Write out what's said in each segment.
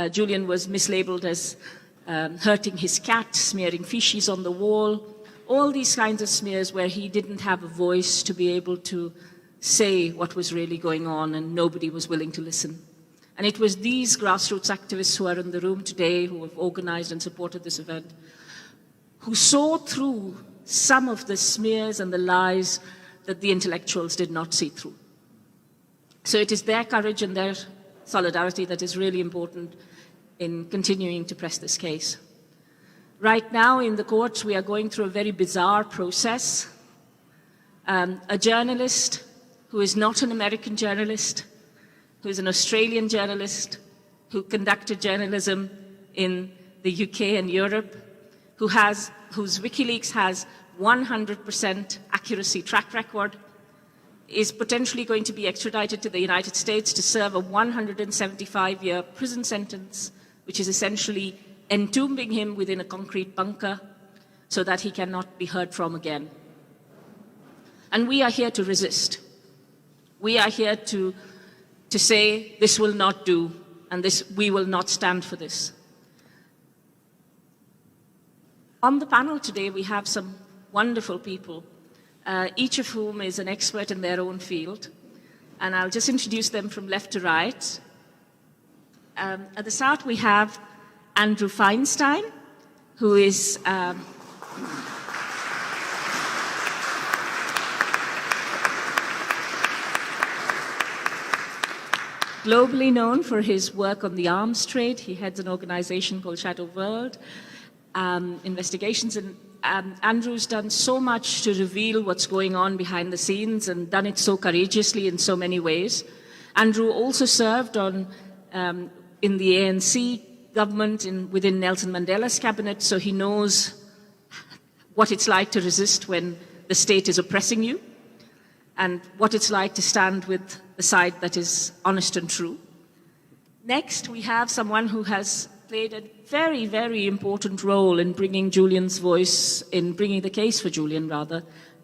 Julian was mislabeled as hurting his cat, smearing feces on the wall, all these kinds of smears where he didn't have a voice to be able to say what was really going on, and nobody was willing to listen. And it was these grassroots activists who are in the room today, who have organized and supported this event, who saw through some of the smears and the lies that the intellectuals did not see through. So it is their courage and their solidarity that is really important in continuing to press this case. Right now in the courts, we are going through a very bizarre process. A journalist who is not an American journalist, who is an Australian journalist, who conducted journalism in the UK and Europe, whose WikiLeaks has 100% accuracy track record, is potentially going to be extradited to the United States to serve a 175-year prison sentence, which is essentially entombing him within a concrete bunker so that he cannot be heard from again. And we are here to resist. We are here to say this will not do, and we will not stand for this. On the panel today, we have some wonderful people, each of whom is an expert in their own field. And I'll just introduce them from left to right. At the start, we have Andrew Feinstein, who is globally known for his work on the arms trade. He heads an organization called Shadow World Investigations. And Andrew's done so much to reveal what's going on behind the scenes and done it so courageously in so many ways. Andrew also served in the ANC government within Nelson Mandela's cabinet, so he knows what it's like to resist when the state is oppressing you, and what it's like to stand with the side that is honest and true. Next, we have someone who has played a very, very important role in bringing the case for Julian,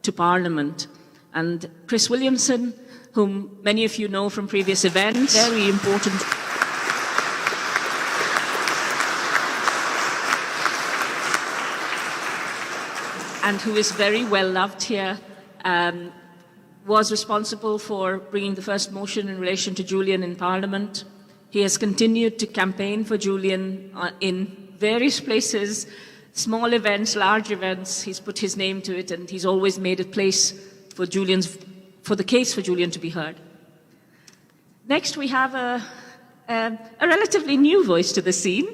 to Parliament. And Chris Williamson, whom many of you know from previous events, very important. And who is very well loved here, was responsible for bringing the first motion in relation to Julian in Parliament. He has continued to campaign for Julian in various places, small events, large events. He's put his name to it, and he's always made a place for the case for Julian to be heard. Next, we have a relatively new voice to the scene,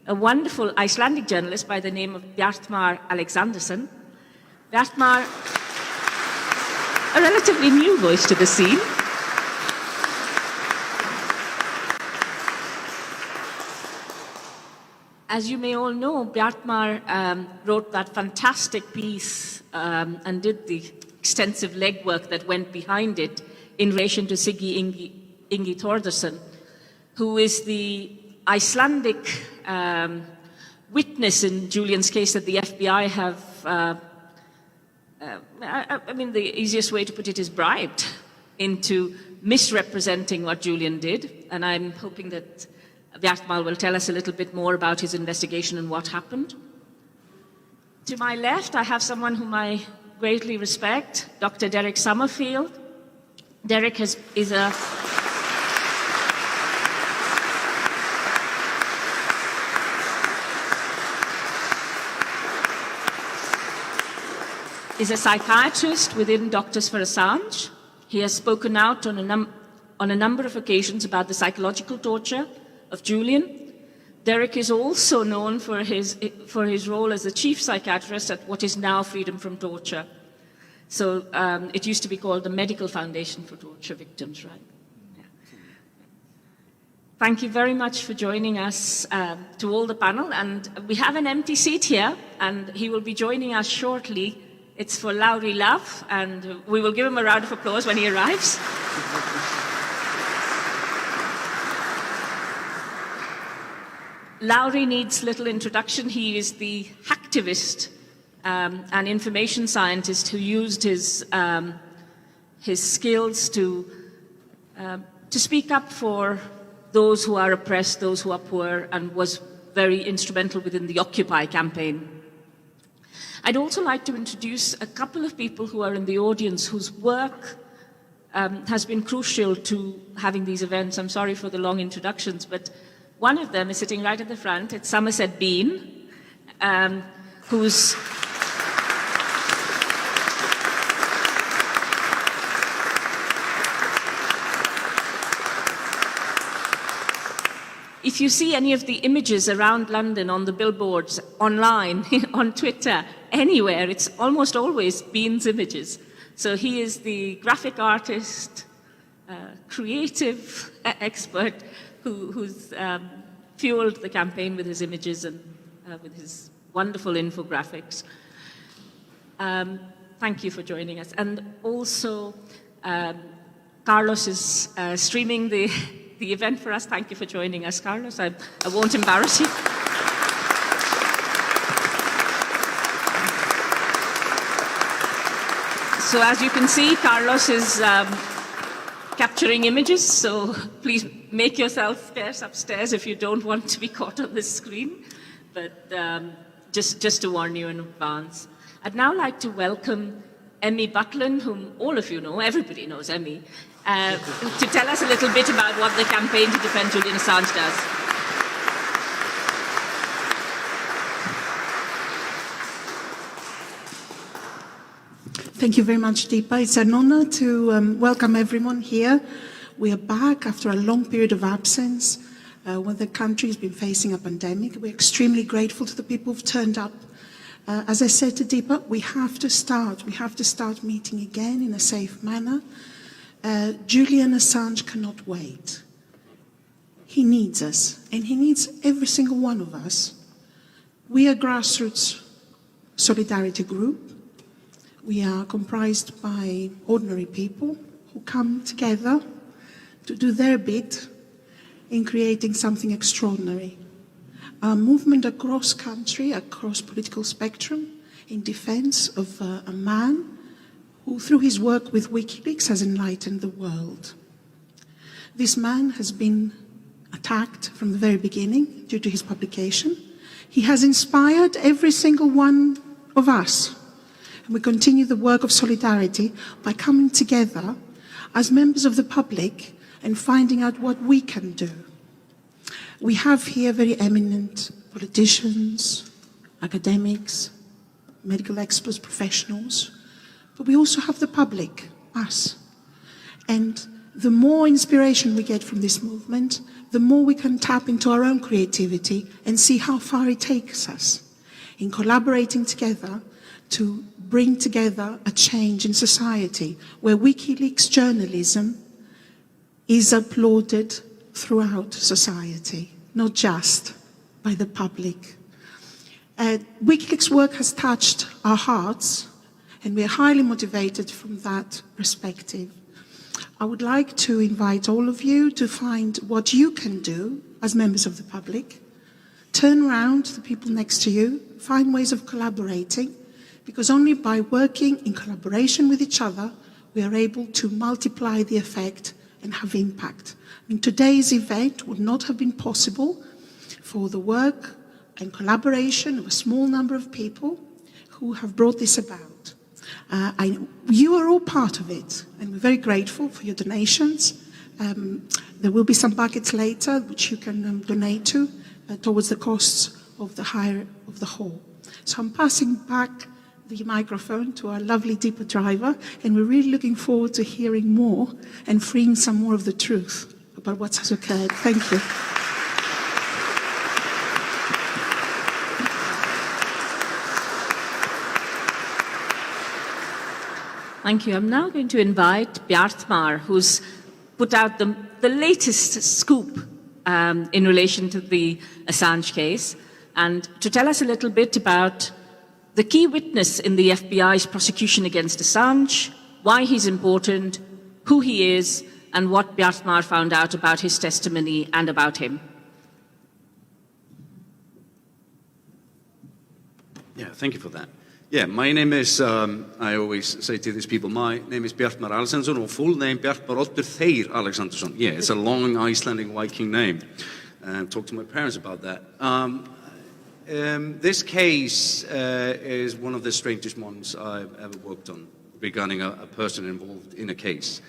a wonderful Icelandic journalist by the name of Bjartmar Alexandersson. Bjartmar, a relatively new voice to the scene. As you may all know, Bjartmar wrote that fantastic piece and did the extensive legwork that went behind it in relation to Siggi Ingi Thordarson, who is the Icelandic witness in Julian's case that the FBI have the easiest way to put it is bribed into misrepresenting what Julian did. And I'm hoping that Bjartmar will tell us a little bit more about his investigation and what happened. To my left, I have someone whom I greatly respect, Dr. Derek Summerfield. Derek is a psychiatrist within Doctors for Assange. He has spoken out on a number of occasions about the psychological torture of Julian. Derek is also known for his role as the chief psychiatrist at what is now Freedom from Torture. So it used to be called the Medical Foundation for Torture Victims, right? Yeah. Thank you very much for joining us, to all the panel. And we have an empty seat here, and he will be joining us shortly. It's for Lauri Love, and we will give him a round of applause when he arrives. Lauri needs little introduction. He is the hacktivist and information scientist who used his skills to speak up for those who are oppressed, those who are poor, and was very instrumental within the Occupy campaign. I'd also like to introduce a couple of people who are in the audience whose work has been crucial to having these events. I'm sorry for the long introductions, but one of them is sitting right at the front. It's Somerset Bean, who's if you see any of the images around London on the billboards, online, on Twitter, anywhere, it's almost always Bean's images. So he is the graphic artist, creative expert who's fueled the campaign with his images and with his wonderful infographics. Thank you for joining us. And also, Carlos is streaming the event for us. Thank you for joining us, Carlos. I won't embarrass you. So as you can see, Carlos is capturing images, so please make yourself scarce upstairs if you don't want to be caught on this screen. But just to warn you in advance. I'd now like to welcome Emmy Butlin, whom all of you know, everybody knows Emmy, to tell us a little bit about what the campaign to defend Julian Assange does. Thank you very much, Deepa. It's an honor to welcome everyone here. We are back after a long period of absence when the country has been facing a pandemic. We're extremely grateful to the people who've turned up. As I said to Deepa, we have to start meeting again in a safe manner. Julian Assange cannot wait. He needs us, and he needs every single one of us. We are a grassroots solidarity group. We are comprised by ordinary people who come together to do their bit in creating something extraordinary. A movement across country, across political spectrum, in defense of a man who, through his work with WikiLeaks, has enlightened the world. This man has been attacked from the very beginning due to his publication. He has inspired every single one of us. And we continue the work of solidarity by coming together as members of the public and finding out what we can do. We have here very eminent politicians, academics, medical experts, professionals, but we also have the public, us. And the more inspiration we get from this movement, the more we can tap into our own creativity and see how far it takes us in collaborating together to bring together a change in society where WikiLeaks journalism is applauded throughout society, not just by the public. WikiLeaks work has touched our hearts, and we are highly motivated from that perspective. I would like to invite all of you to find what you can do as members of the public. Turn around to the people next to you, find ways of collaborating, because only by working in collaboration with each other, we are able to multiply the effect and have impact. And today's event would not have been possible for the work and collaboration of a small number of people who have brought this about. You are all part of it, and we're very grateful for your donations. There will be some buckets later which you can donate to towards the costs of the hire of the hall. So I'm passing back the microphone to our lovely Deepa driver, and we're really looking forward to hearing more and freeing some more of the truth about what has occurred. Thank you. Thank you. I'm now going to invite Bjartmar, who's put out the latest scoop in relation to the Assange case, and to tell us a little bit about the key witness in the FBI's prosecution against Assange, why he's important, who he is, and what Bjartmar found out about his testimony and about him. Yeah, thank you for that. Yeah, my name is, I always say to these people, my name is Bjartmar Alexandersson, or full name Bjartmar Oddur Þeyr Alexandersson. Yeah, it's a long Icelandic Viking name. Talked to my parents about that. This case is one of the strangest ones I've ever worked on regarding a person involved in a case.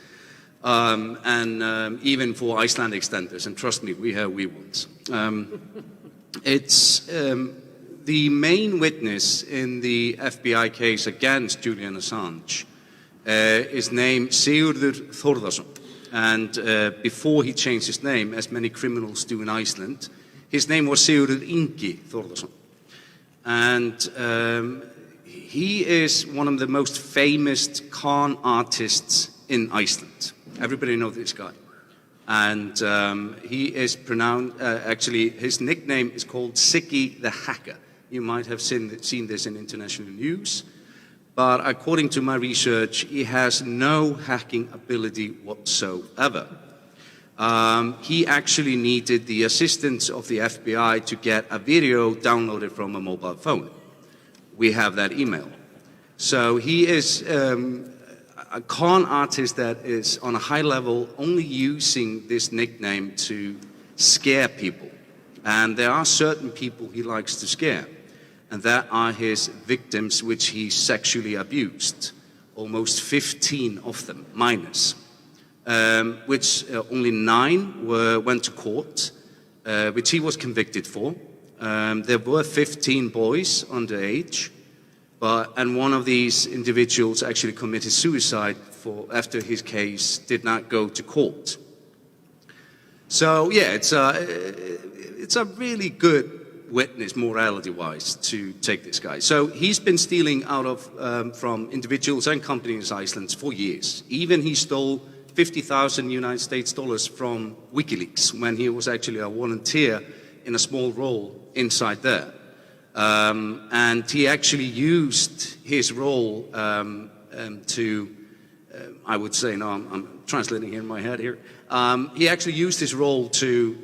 Even for Icelandic standards, and trust me, we have wee ones. It's the main witness in the FBI case against Julian Assange is named Sigurður Þórðarson. And before he changed his name, as many criminals do in Iceland, his name was Sigurður Ingi Þórðarson. And he is one of the most famous con artists in Iceland. Everybody knows this guy. And he is pronounced, actually, his nickname is called Siggy the Hacker. You might have seen this in international news. But according to my research, he has no hacking ability whatsoever. He actually needed the assistance of the FBI to get a video downloaded from a mobile phone. We have that email. So he is a con artist that is on a high level, only using this nickname to scare people. And there are certain people he likes to scare. And that are his victims, which he sexually abused. Almost 15 of them, minors. Which only 9 went to court, which he was convicted for. There were 15 boys underage. And one of these individuals actually committed suicide after his case did not go to court. So yeah, it's a really good witness, morality-wise, to take this guy. So he's been stealing out of from individuals and companies in Iceland for years. Even he stole $50,000 United States from WikiLeaks when he was actually a volunteer in a small role inside there. And he actually used his role to, I would say, no, I'm translating here in my head here. He actually used his role to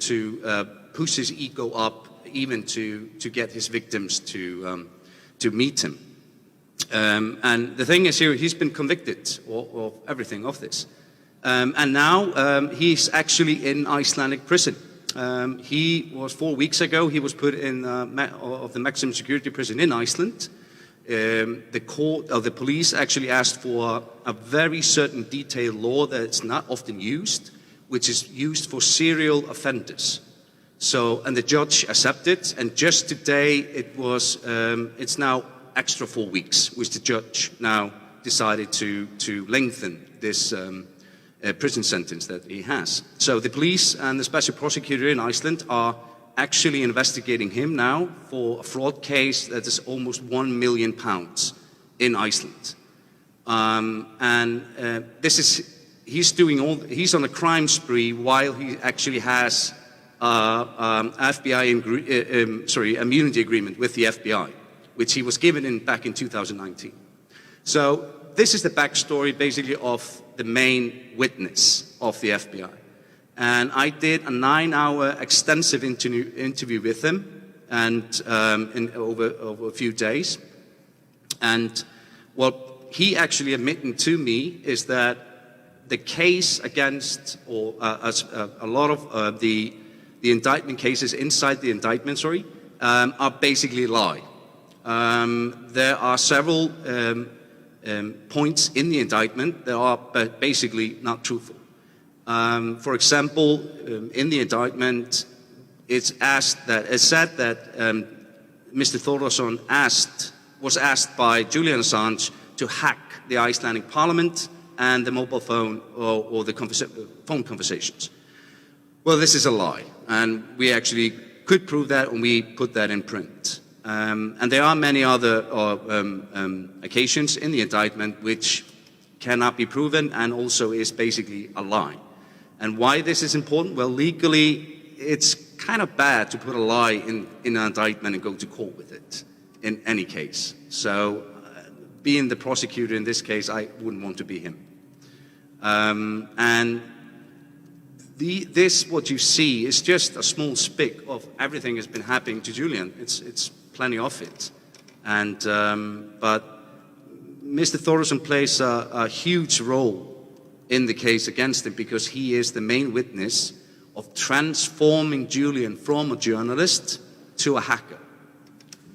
push his ego up, even to get his victims to meet him. And the thing is here, he's been convicted of everything of this. And now he's actually in Icelandic prison. He was 4 weeks ago, he was put in of the maximum security prison in Iceland. The police actually asked for a very certain detailed law that's not often used, which is used for serial offenders. So, and the judge accepted, and just today it's now extra 4 weeks, which the judge now decided to lengthen this prison sentence that he has. So the police and the special prosecutor in Iceland are actually investigating him now for a fraud case that is almost £1 million in Iceland. He's on a crime spree while he actually has FBI immunity agreement with the FBI, which he was given back in 2019. So this is the backstory basically of the main witness of the FBI. And I did a 9-hour extensive interview with him and over a few days. And what he actually admitted to me is that the case against, or a lot of the indictment cases inside the indictment, are basically a lie. There are several points in the indictment that are basically not truthful. For example, in the indictment, it's said that Mr. Þórðarson was asked by Julian Assange to hack the Icelandic parliament and the mobile phone or the phone conversations. Well, this is a lie, and we actually could prove that when we put that in print. And there are many other occasions in the indictment which cannot be proven and also is basically a lie. And why this is important? Well, legally, it's kind of bad to put a lie in an indictment and go to court with it in any case. So being the prosecutor in this case, I wouldn't want to be him. What you see is just a small speck of everything that's been happening to Julian. It's plenty of it. And, but Mr. Thoresen plays a huge role in the case against him because he is the main witness of transforming Julian from a journalist to a hacker.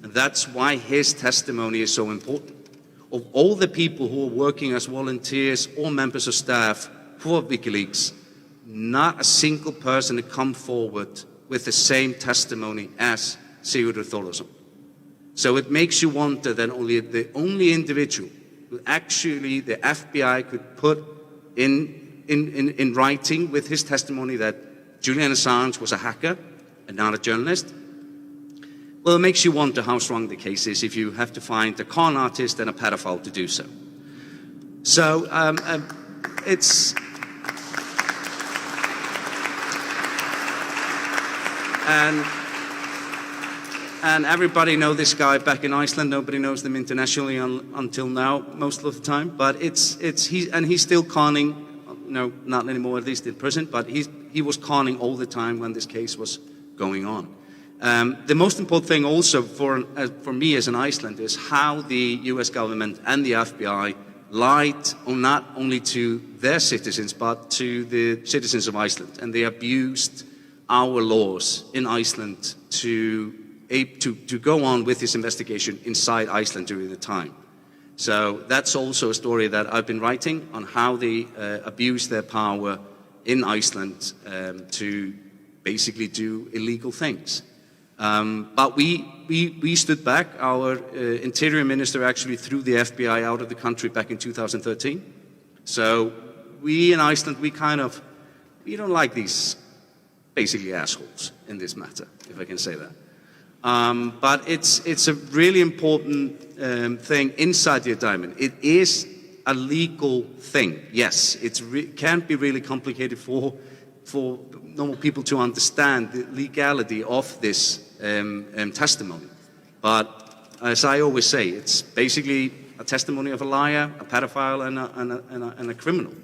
And that's why his testimony is so important. Of all the people who are working as volunteers or members of staff for WikiLeaks, not a single person had come forward with the same testimony as Sigurður Þórðarson. So it makes you wonder that the only individual who actually the FBI could put in writing with his testimony that Julian Assange was a hacker and not a journalist. Well, it makes you wonder how strong the case is if you have to find a con artist and a pedophile to do so. So it's... And everybody knows this guy back in Iceland. Nobody knows them internationally until now, most of the time. But he's still conning. No, not anymore, at least in prison. But he was conning all the time when this case was going on. The most important thing also for me as an Icelander is how the U.S. government and the FBI lied not only to their citizens but to the citizens of Iceland, and they abused our laws in Iceland to go on with this investigation inside Iceland during the time. So that's also a story that I've been writing on how they abuse their power in Iceland to basically do illegal things. But we stood back. Our interior minister actually threw the FBI out of the country back in 2013. So we in Iceland, we don't like these basically assholes in this matter, if I can say that. But it's a really important thing inside the indictment. It is a legal thing. Yes, it can be really complicated for normal people to understand the legality of this testimony. But as I always say, it's basically a testimony of a liar, a pedophile, and a criminal.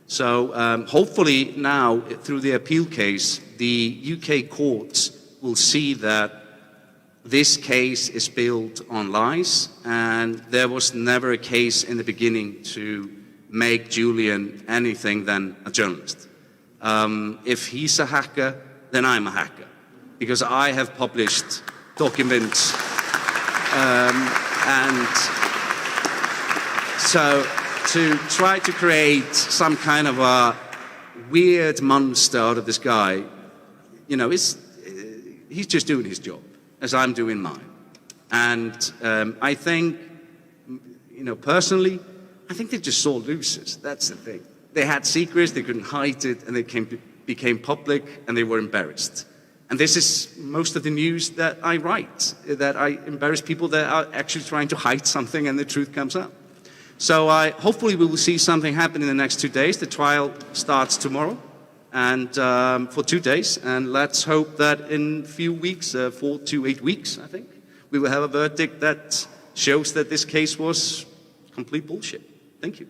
So hopefully now, through the appeal case, the UK courts will see that this case is built on lies, and there was never a case in the beginning to make Julian anything than a journalist. If he's a hacker, then I'm a hacker, because I have published documents. And so to try to create some kind of a weird monster out of this guy, you know, he's just doing his job, as I'm doing mine. And I think, you know, personally, I think they're just sore losers. That's the thing. They had secrets, they couldn't hide it, and they became public, and they were embarrassed. And this is most of the news that I write, that I embarrass people that are actually trying to hide something and the truth comes out. So hopefully we will see something happen in the next 2 days. The trial starts tomorrow, and for 2 days. And let's hope that in a few weeks, 4 to 8 weeks, I think, we will have a verdict that shows that this case was complete bullshit. Thank you.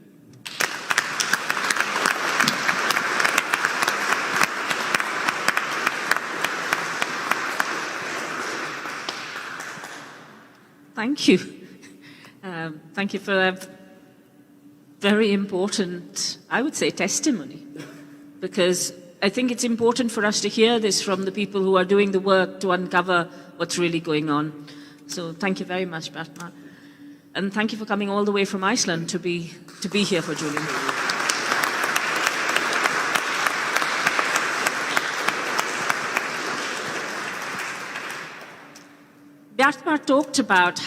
Thank you. Thank you for a very important, I would say, testimony, because I think it's important for us to hear this from the people who are doing the work to uncover what's really going on. So thank you very much, Bjartmar. And thank you for coming all the way from Iceland to be here for Julian. Bjartmar talked about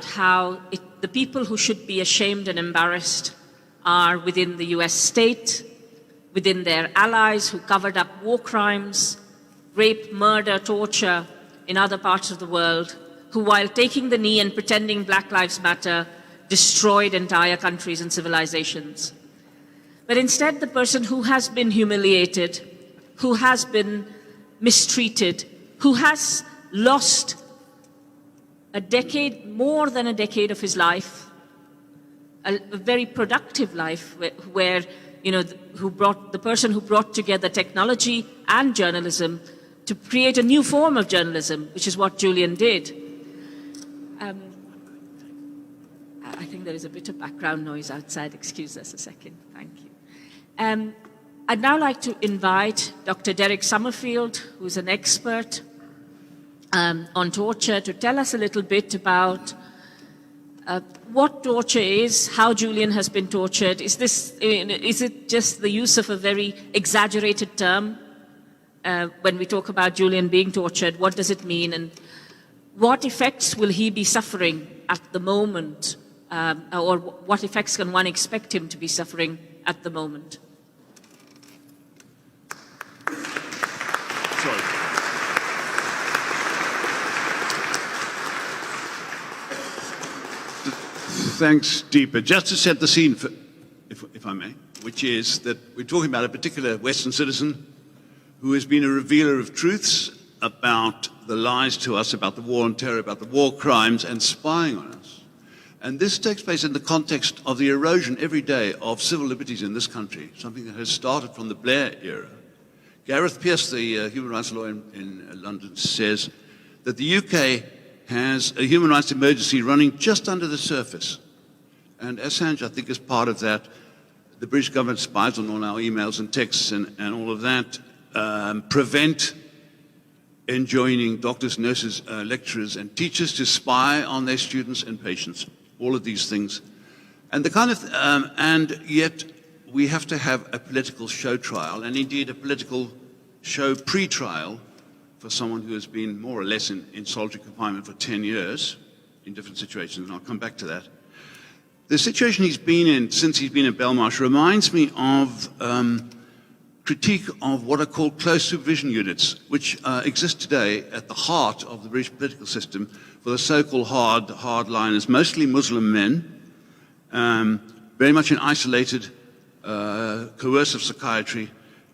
how the people who should be ashamed and embarrassed are within the US state, within their allies who covered up war crimes, rape, murder, torture in other parts of the world, who, while taking the knee and pretending Black Lives Matter, destroyed entire countries and civilizations. But instead, the person who has been humiliated, who has been mistreated, who has lost a decade, more than a decade of his life, a very productive life, where you know, the person who brought together technology and journalism to create a new form of journalism, which is what Julian did. I think there is a bit of background noise outside. Excuse us a second. Thank you. I'd now like to invite Dr. Derek Summerfield, who's an expert on torture, to tell us a little bit about what torture is, how Julian has been tortured. Is it just the use of a very exaggerated term? When we talk about Julian being tortured, what does it mean? And what effects will he be suffering at the moment? Or what effects can one expect him to be suffering at the moment? Sorry. Thanks, Deepa. Just to set the scene, if I may, which is that we're talking about a particular Western citizen who has been a revealer of truths about the lies to us, about the war on terror, about the war crimes, and spying on us. And this takes place in the context of the erosion every day of civil liberties in this country, something that has started from the Blair era. Gareth Peirce, the human rights lawyer in London, says that the UK has a human rights emergency running just under the surface. And Assange, I think, is part of that. The British government spies on all our emails and texts and all of that, prevent enjoining doctors, nurses, lecturers, and teachers to spy on their students and patients. All of these things. And and yet we have to have a political show trial, and indeed a political show pre-trial for someone who has been more or less in solitary confinement for 10 years in different situations, and I'll come back to that. The situation he's been in since he's been in Belmarsh reminds me of critique of what are called close supervision units, which exist today at the heart of the British political system for the so-called hardliners, mostly Muslim men, very much in isolated, coercive psychiatry.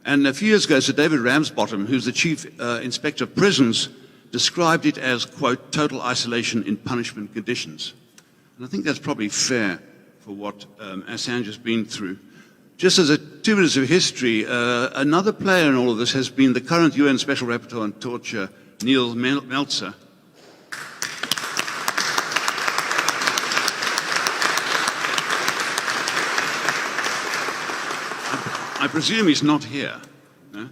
And a few years ago, Sir David Ramsbottom, who's the chief inspector of prisons, described it as, quote, total isolation in punishment conditions. And I think that's probably fair for what Assange has been through. Just as 2 minutes of history, another player in all of this has been the current UN Special Rapporteur on Torture, Neil Meltzer. I presume he's not here. No?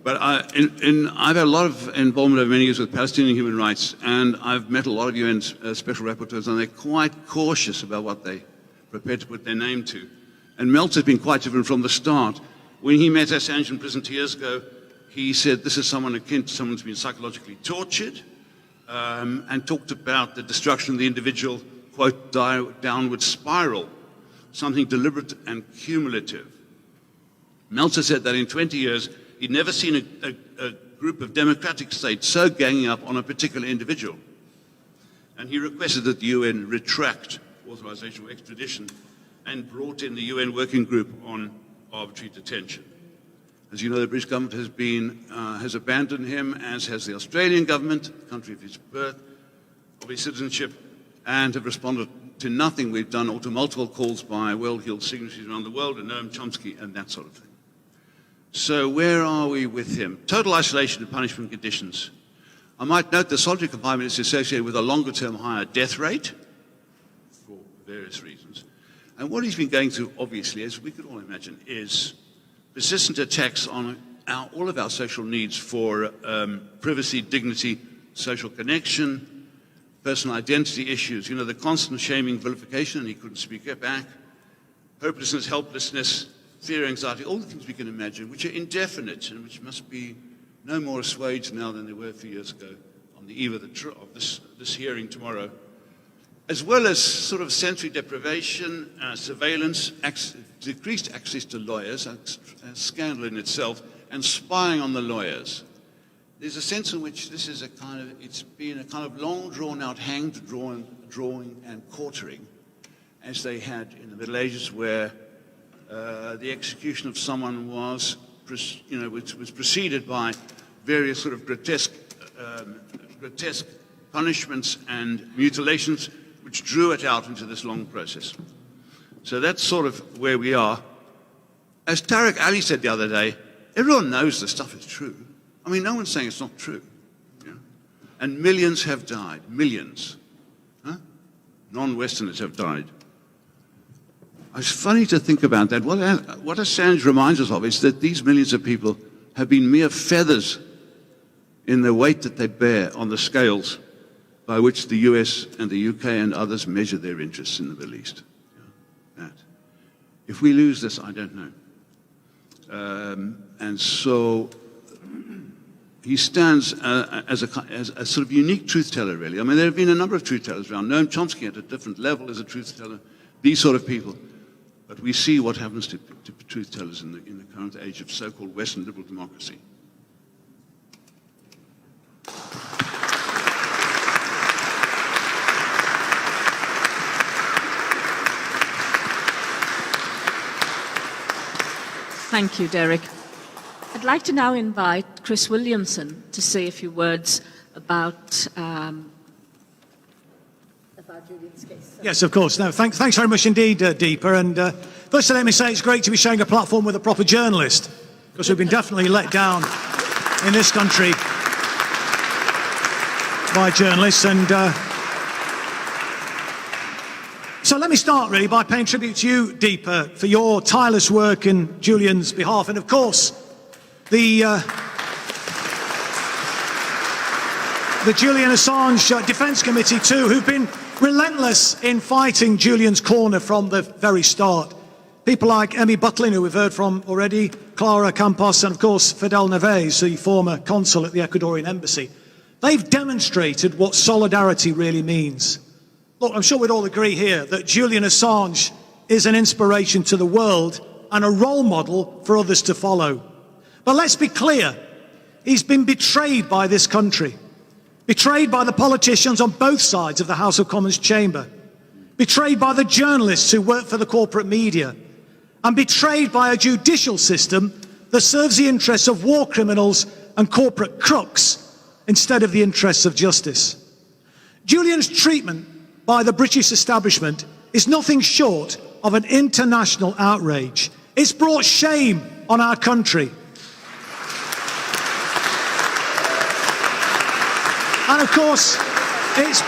But I've had a lot of involvement over many years with Palestinian human rights, and I've met a lot of UN special rapporteurs, and they're quite cautious about what they're prepared to put their name to. And Meltzer's been quite different from the start. When he met Assange in prison 2 years ago, he said this is someone akin to someone who's been psychologically tortured, and talked about the destruction of the individual, quote, downward spiral, something deliberate and cumulative. Meltzer said that in 20 years, he'd never seen a group of democratic states so ganging up on a particular individual. And he requested that the UN retract authorization of extradition and brought in the UN Working Group on Arbitrary Detention. As you know, the British government has abandoned him, as has the Australian government, the country of his birth, of his citizenship, and have responded to nothing we've done, or to multiple calls by well-heeled signatories around the world, and Noam Chomsky, and that sort of thing. So where are we with him? Total isolation and punishment conditions. I might note that solitary confinement is associated with a longer-term higher death rate for various reasons. And what he's been going through, obviously, as we could all imagine, is persistent attacks on all of our social needs for privacy, dignity, social connection, personal identity issues. You know, the constant shaming, vilification, and he couldn't speak back, hopelessness, helplessness, fear, anxiety, all the things we can imagine, which are indefinite and which must be no more assuaged now than they were a few years ago on the eve of this hearing tomorrow, as well as sort of sensory deprivation, surveillance, decreased access to lawyers, a scandal in itself, and spying on the lawyers. There's a sense in which this is it's been a kind of long drawn-out drawing and quartering, as they had in the Middle Ages, where the execution of someone was preceded by various sort of grotesque punishments and mutilations, which drew it out into this long process. So that's sort of where we are. As Tariq Ali said the other day, everyone knows this stuff is true. I mean, no one's saying it's not true. You know? And millions have died, millions. Huh? Non-Westerners have died. It's funny to think about that. What Assange reminds us of is that these millions of people have been mere feathers in the weight that they bear on the scales by which the US and the UK and others measure their interests in the Middle East. That. If we lose this, I don't know. And so he stands as a sort of unique truth teller, really. I mean, there have been a number of truth tellers around. Noam Chomsky at a different level is a truth teller, these sort of people. But we see what happens to truth tellers in the current age of so-called Western liberal democracy. Thank you, Derek. I'd like to now invite Chris Williamson to say a few words about Julian's case. Yes, of course. No, thanks very much indeed, Deepa. And first, let me say it's great to be sharing a platform with a proper journalist, because we've been definitely let down in this country by journalists. And so let me start really by paying tribute to you, Deepa, for your tireless work in Julian's behalf, and of course the Julian Assange Defence Committee too, who've been relentless in fighting Julian's corner from the very start. People like Emmy Butlin, who we've heard from already, Clara Campos, and of course Fidel Neves, the former consul at the Ecuadorian embassy. They've demonstrated what solidarity really means. Look, I'm sure we'd all agree here that Julian Assange is an inspiration to the world and a role model for others to follow. But let's be clear, he's been betrayed by this country, betrayed by the politicians on both sides of the House of Commons chamber, betrayed by the journalists who work for the corporate media, and betrayed by a judicial system that serves the interests of war criminals and corporate crooks instead of the interests of justice. Julian's treatment by the British establishment is nothing short of an international outrage. It's brought shame on our country. And of course, it's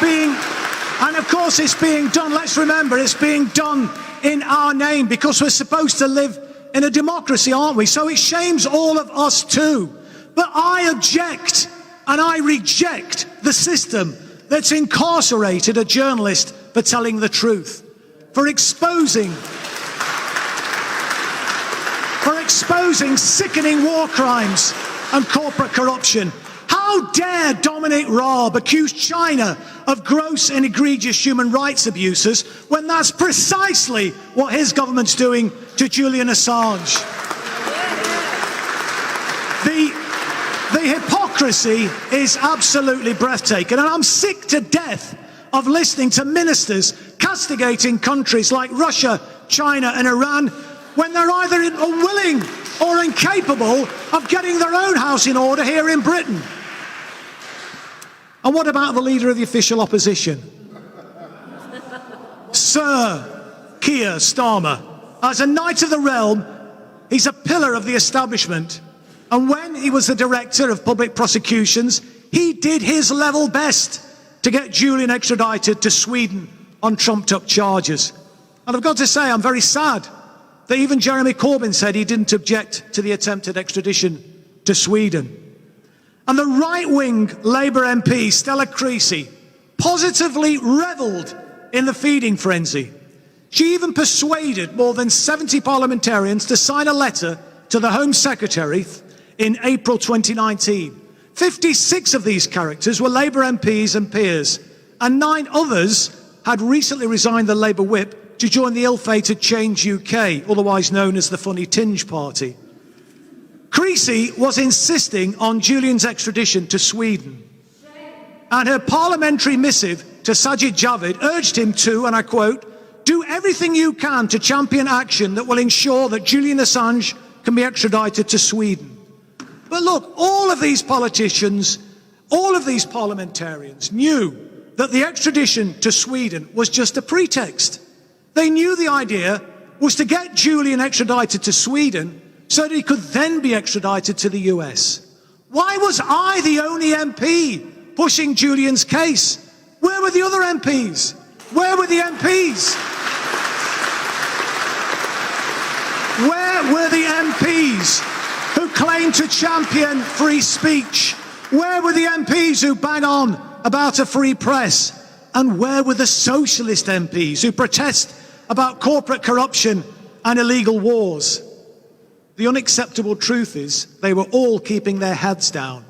being done, let's remember, it's being done in our name, because we're supposed to live in a democracy, aren't we? So it shames all of us too. But I object and I reject the system that's incarcerated a journalist for telling the truth, for exposing sickening war crimes and corporate corruption. How dare Dominic Raab accuse China of gross and egregious human rights abuses when that's precisely what his government's doing to Julian Assange? The hypocrisy is absolutely breathtaking, and I'm sick to death of listening to ministers castigating countries like Russia, China and Iran when they're either unwilling or incapable of getting their own house in order here in Britain. And what about the leader of the official opposition? Sir Keir Starmer. As a Knight of the Realm, he's a pillar of the establishment. And when he was the director of public prosecutions, he did his level best to get Julian extradited to Sweden on trumped-up charges. And I've got to say, I'm very sad that even Jeremy Corbyn said he didn't object to the attempted extradition to Sweden. And the right-wing Labour MP, Stella Creasy, positively revelled in the feeding frenzy. She even persuaded more than 70 parliamentarians to sign a letter to the Home Secretary in April 2019. 56 of these characters were Labour MPs and peers, and 9 others had recently resigned the Labour whip to join the ill-fated Change UK, otherwise known as the Funny Tinge Party. Creasy was insisting on Julian's extradition to Sweden, and her parliamentary missive to Sajid Javid urged him to, and I quote, "do everything you can to champion action that will ensure that Julian Assange can be extradited to Sweden." But look, all of these politicians, all of these parliamentarians knew that the extradition to Sweden was just a pretext. They knew the idea was to get Julian extradited to Sweden so that he could then be extradited to the US. Why was I the only MP pushing Julian's case? Where were the other MPs? Where were the MPs? Where were the MPs who claimed to champion free speech? Where were the MPs who bang on about a free press? And where were the socialist MPs who protest about corporate corruption and illegal wars? The unacceptable truth is they were all keeping their heads down.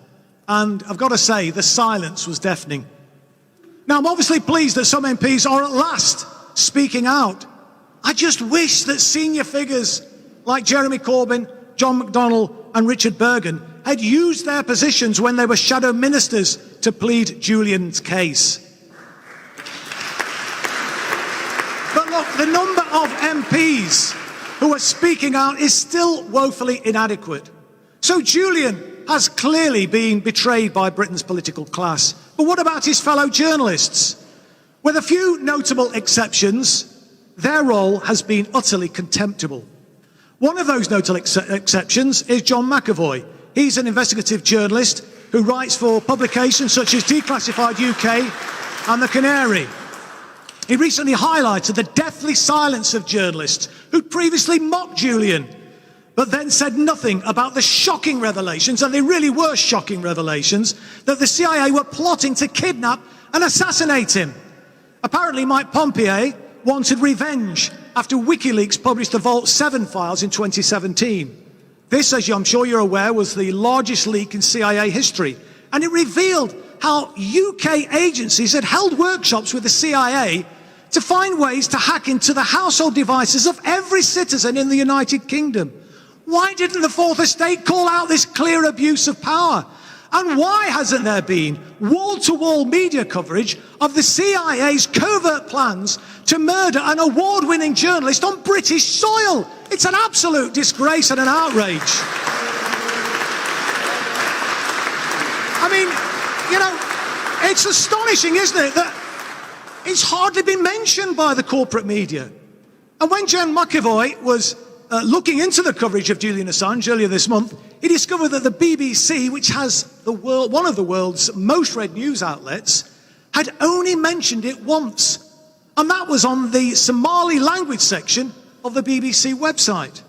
And I've got to say, the silence was deafening. Now, I'm obviously pleased that some MPs are at last speaking out. I just wish that senior figures like Jeremy Corbyn, John McDonnell and Richard Bergen had used their positions when they were shadow ministers to plead Julian's case. But look, the number of MPs who are speaking out is still woefully inadequate. So Julian has clearly been betrayed by Britain's political class. But what about his fellow journalists? With a few notable exceptions, their role has been utterly contemptible. One of those notable exceptions is John McAvoy. He's an investigative journalist who writes for publications such as Declassified UK and The Canary. He recently highlighted the deathly silence of journalists who'd previously mocked Julian, but then said nothing about the shocking revelations, and they really were shocking revelations, that the CIA were plotting to kidnap and assassinate him. Apparently, Mike Pompeo wanted revenge after WikiLeaks published the Vault 7 files in 2017. This, as I'm sure you're aware, was the largest leak in CIA history, and it revealed how UK agencies had held workshops with the CIA to find ways to hack into the household devices of every citizen in the United Kingdom. Why didn't the Fourth Estate call out this clear abuse of power? And why hasn't there been wall-to-wall media coverage of the CIA's covert plans to murder an award-winning journalist on British soil? It's an absolute disgrace and an outrage. I mean, you know, it's astonishing, isn't it, that it's hardly been mentioned by the corporate media. And when John McAvoy was looking into the coverage of Julian Assange earlier this month, he discovered that the BBC, which has one of the world's most read news outlets, had only mentioned it once. And that was on the Somali language section of the BBC website.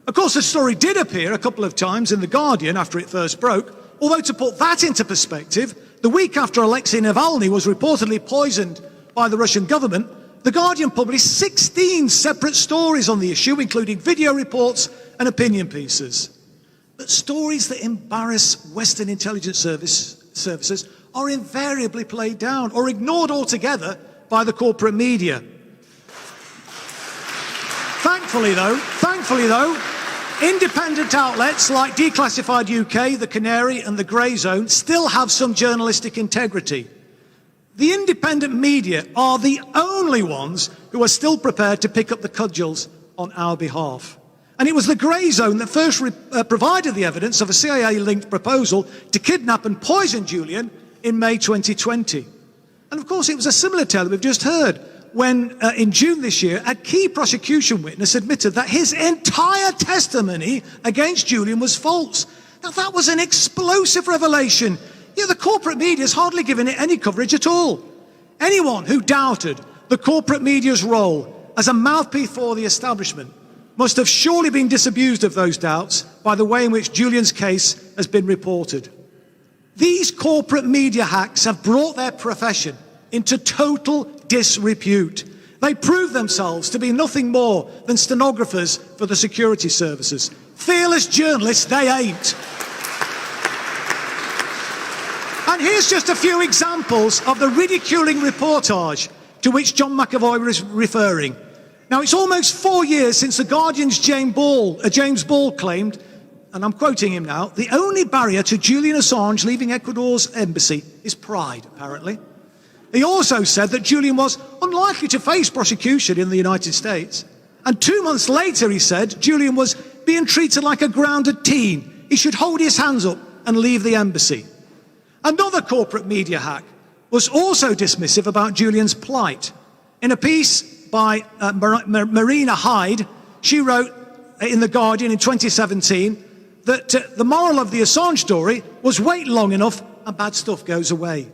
Of course, the story did appear a couple of times in The Guardian after it first broke, although to put that into perspective, the week after Alexei Navalny was reportedly poisoned by the Russian government, The Guardian published 16 separate stories on the issue, including video reports and opinion pieces. But stories that embarrass Western intelligence services are invariably played down or ignored altogether by the corporate media. Thankfully though, independent outlets like Declassified UK, The Canary and The Grey Zone still have some journalistic integrity. The independent media are the only ones who are still prepared to pick up the cudgels on our behalf. And it was The Grey Zone that first provided the evidence of a CIA-linked proposal to kidnap and poison Julian in May 2020. And of course, it was a similar tale that we've just heard when, in June this year, a key prosecution witness admitted that his entire testimony against Julian was false. Now, that was an explosive revelation. Yet the corporate media has hardly given it any coverage at all. Anyone who doubted the corporate media's role as a mouthpiece for the establishment must have surely been disabused of those doubts by the way in which Julian's case has been reported. These corporate media hacks have brought their profession into total disrepute. They prove themselves to be nothing more than stenographers for the security services. Fearless journalists, they ain't. And here's just a few examples of the ridiculing reportage to which John McAvoy was referring. Now, it's almost 4 years since The Guardian's James Ball claimed, and I'm quoting him now, the only barrier to Julian Assange leaving Ecuador's embassy is pride, apparently. He also said that Julian was unlikely to face prosecution in the United States. And 2 months later, he said, Julian was being treated like a grounded teen. He should hold his hands up and leave the embassy. Another corporate media hack was also dismissive about Julian's plight. In a piece by Marina Hyde, she wrote, in The Guardian in 2017 that the moral of the Assange story was wait long enough and bad stuff goes away.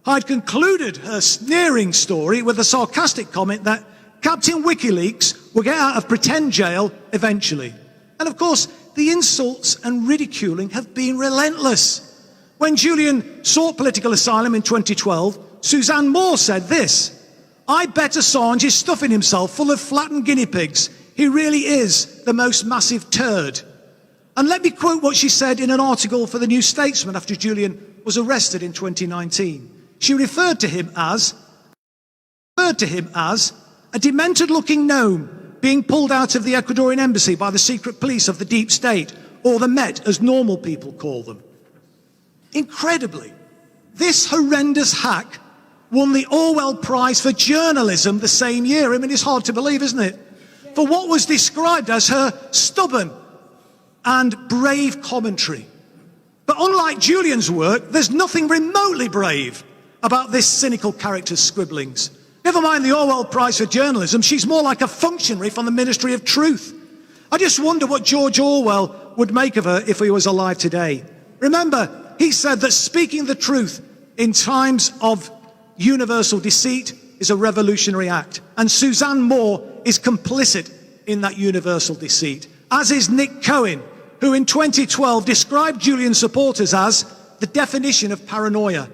I'd concluded her sneering story with a sarcastic comment that Captain WikiLeaks will get out of pretend jail eventually. And of course, the insults and ridiculing have been relentless. When Julian sought political asylum in 2012, Suzanne Moore said this: "I bet Assange is stuffing himself full of flattened guinea pigs. He really is the most massive turd." And let me quote what she said in an article for the New Statesman after Julian was arrested in 2019. She referred to him as a demented-looking gnome being pulled out of the Ecuadorian embassy by the secret police of the deep state, or the Met, as normal people call them. Incredibly, this horrendous hack won the Orwell Prize for Journalism the same year. I mean, it's hard to believe, isn't it? For what was described as her stubborn and brave commentary. But unlike Julian's work, there's nothing remotely brave about this cynical character's scribblings. Never mind the Orwell Prize for Journalism, she's more like a functionary from the Ministry of Truth. I just wonder what George Orwell would make of her if he was alive today. Remember, he said that speaking the truth in times of universal deceit is a revolutionary act. And Suzanne Moore is complicit in that universal deceit, as is Nick Cohen, who in 2012 described Julian supporters as the definition of paranoia.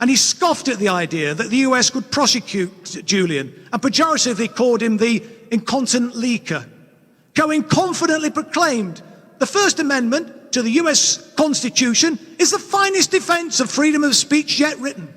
And he scoffed at the idea that the US could prosecute Julian and pejoratively called him the incontinent leaker. Cohen confidently proclaimed the First Amendment to the US Constitution is the finest defense of freedom of speech yet written.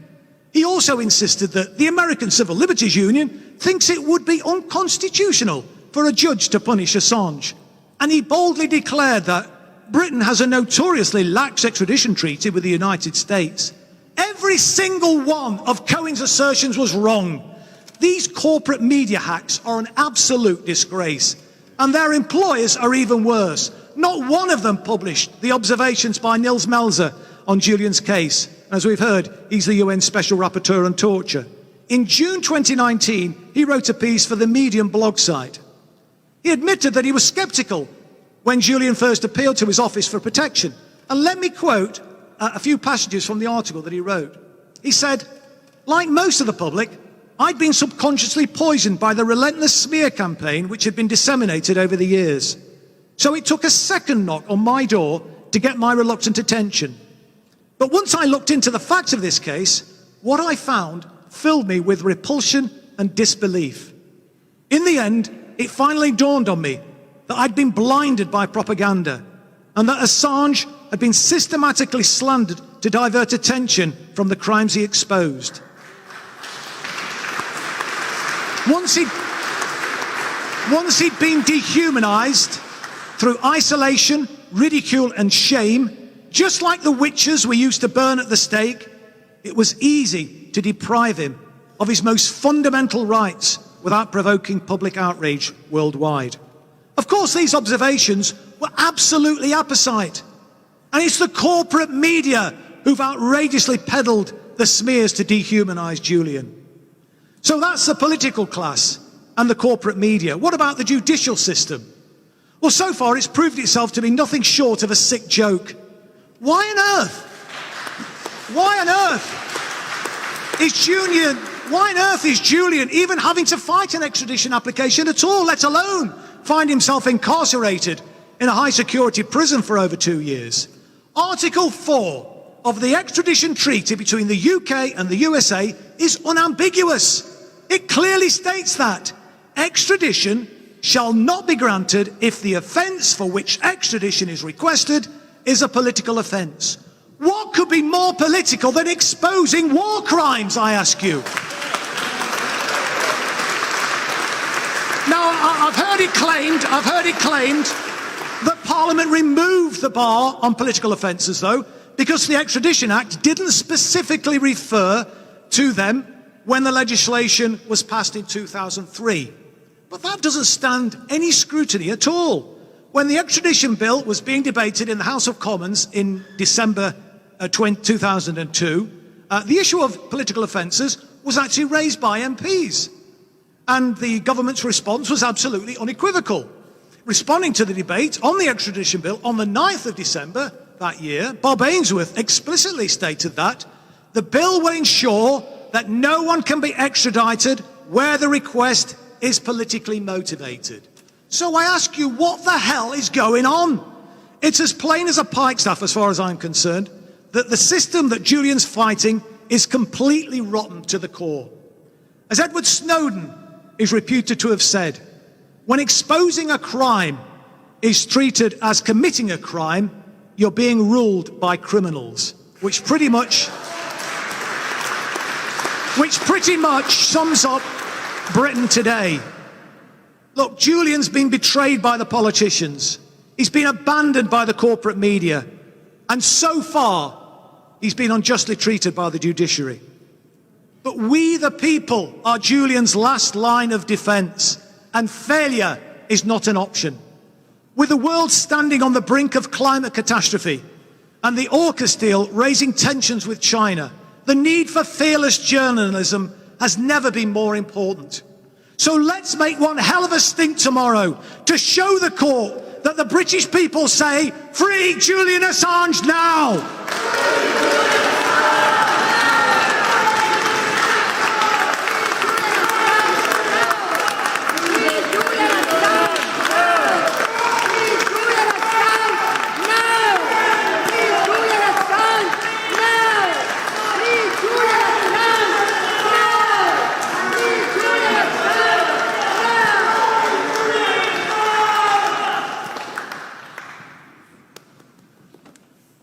He also insisted that the American Civil Liberties Union thinks it would be unconstitutional for a judge to punish Assange. And he boldly declared that Britain has a notoriously lax extradition treaty with the United States. Every single one of Cohen's assertions was wrong. These corporate media hacks are an absolute disgrace, and their employers are even worse. Not one of them published the observations by Nils Melzer on Julian's case. As we've heard, he's the UN Special Rapporteur on Torture. In June 2019, he wrote a piece for the Medium blog site. He admitted that he was sceptical when Julian first appealed to his office for protection. And let me quote a few passages from the article that he wrote. He said, "Like most of the public, I'd been subconsciously poisoned by the relentless smear campaign which had been disseminated over the years. So it took a second knock on my door to get my reluctant attention. But once I looked into the facts of this case, what I found filled me with repulsion and disbelief. In the end, it finally dawned on me that I'd been blinded by propaganda and that Assange had been systematically slandered to divert attention from the crimes he exposed. Once he'd been dehumanized through isolation, ridicule and shame, just like the witches we used to burn at the stake, it was easy to deprive him of his most fundamental rights without provoking public outrage worldwide. Of course, these observations were absolutely apposite. And it's the corporate media who've outrageously peddled the smears to dehumanize Julian. So that's the political class and the corporate media. What about the judicial system? Well, so far it's proved itself to be nothing short of a sick joke. Why on earth is Julian even having to fight an extradition application at all, let alone find himself incarcerated in a high-security prison for over 2 years? Article 4 of the extradition treaty between the UK and the USA is unambiguous. It clearly states that extradition shall not be granted if the offence for which extradition is requested is a political offence. What could be more political than exposing war crimes, I ask you? Now, I've heard it claimed that Parliament removed the bar on political offences, though, because the Extradition Act didn't specifically refer to them when the legislation was passed in 2003. But that doesn't stand any scrutiny at all. When the extradition bill was being debated in the House of Commons in December 2002, the issue of political offences was actually raised by MPs. And the government's response was absolutely unequivocal. responding to the debate on the extradition bill on the 9th of December that year, Bob Ainsworth explicitly stated that the bill will ensure that no one can be extradited where the request is politically motivated. So I ask you, what the hell is going on? It's as plain as a pikestaff, as far as I'm concerned, that the system that Julian's fighting is completely rotten to the core. As Edward Snowden is reputed to have said, when exposing a crime is treated as committing a crime, you're being ruled by criminals, which pretty much sums up Britain today. Look, Julian's been betrayed by the politicians. He's been abandoned by the corporate media. And so far, he's been unjustly treated by the judiciary. But we, the people, are Julian's last line of defense, and failure is not an option. With the world standing on the brink of climate catastrophe and the AUKUS deal raising tensions with China, the need for fearless journalism has never been more important. So let's make one hell of a stink tomorrow to show the court that the British people say, "Free Julian Assange now!"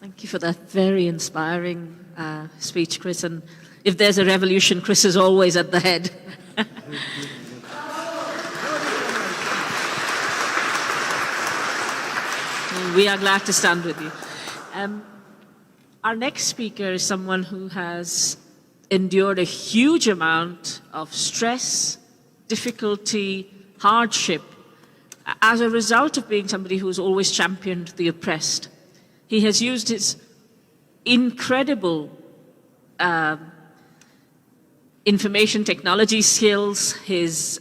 Thank you for that very inspiring speech, Chris. And if there's a revolution, Chris is always at the head. We are glad to stand with you. Our next speaker is someone who has endured a huge amount of stress, difficulty, hardship, as a result of being somebody who's always championed the oppressed. He has used his incredible information technology skills, his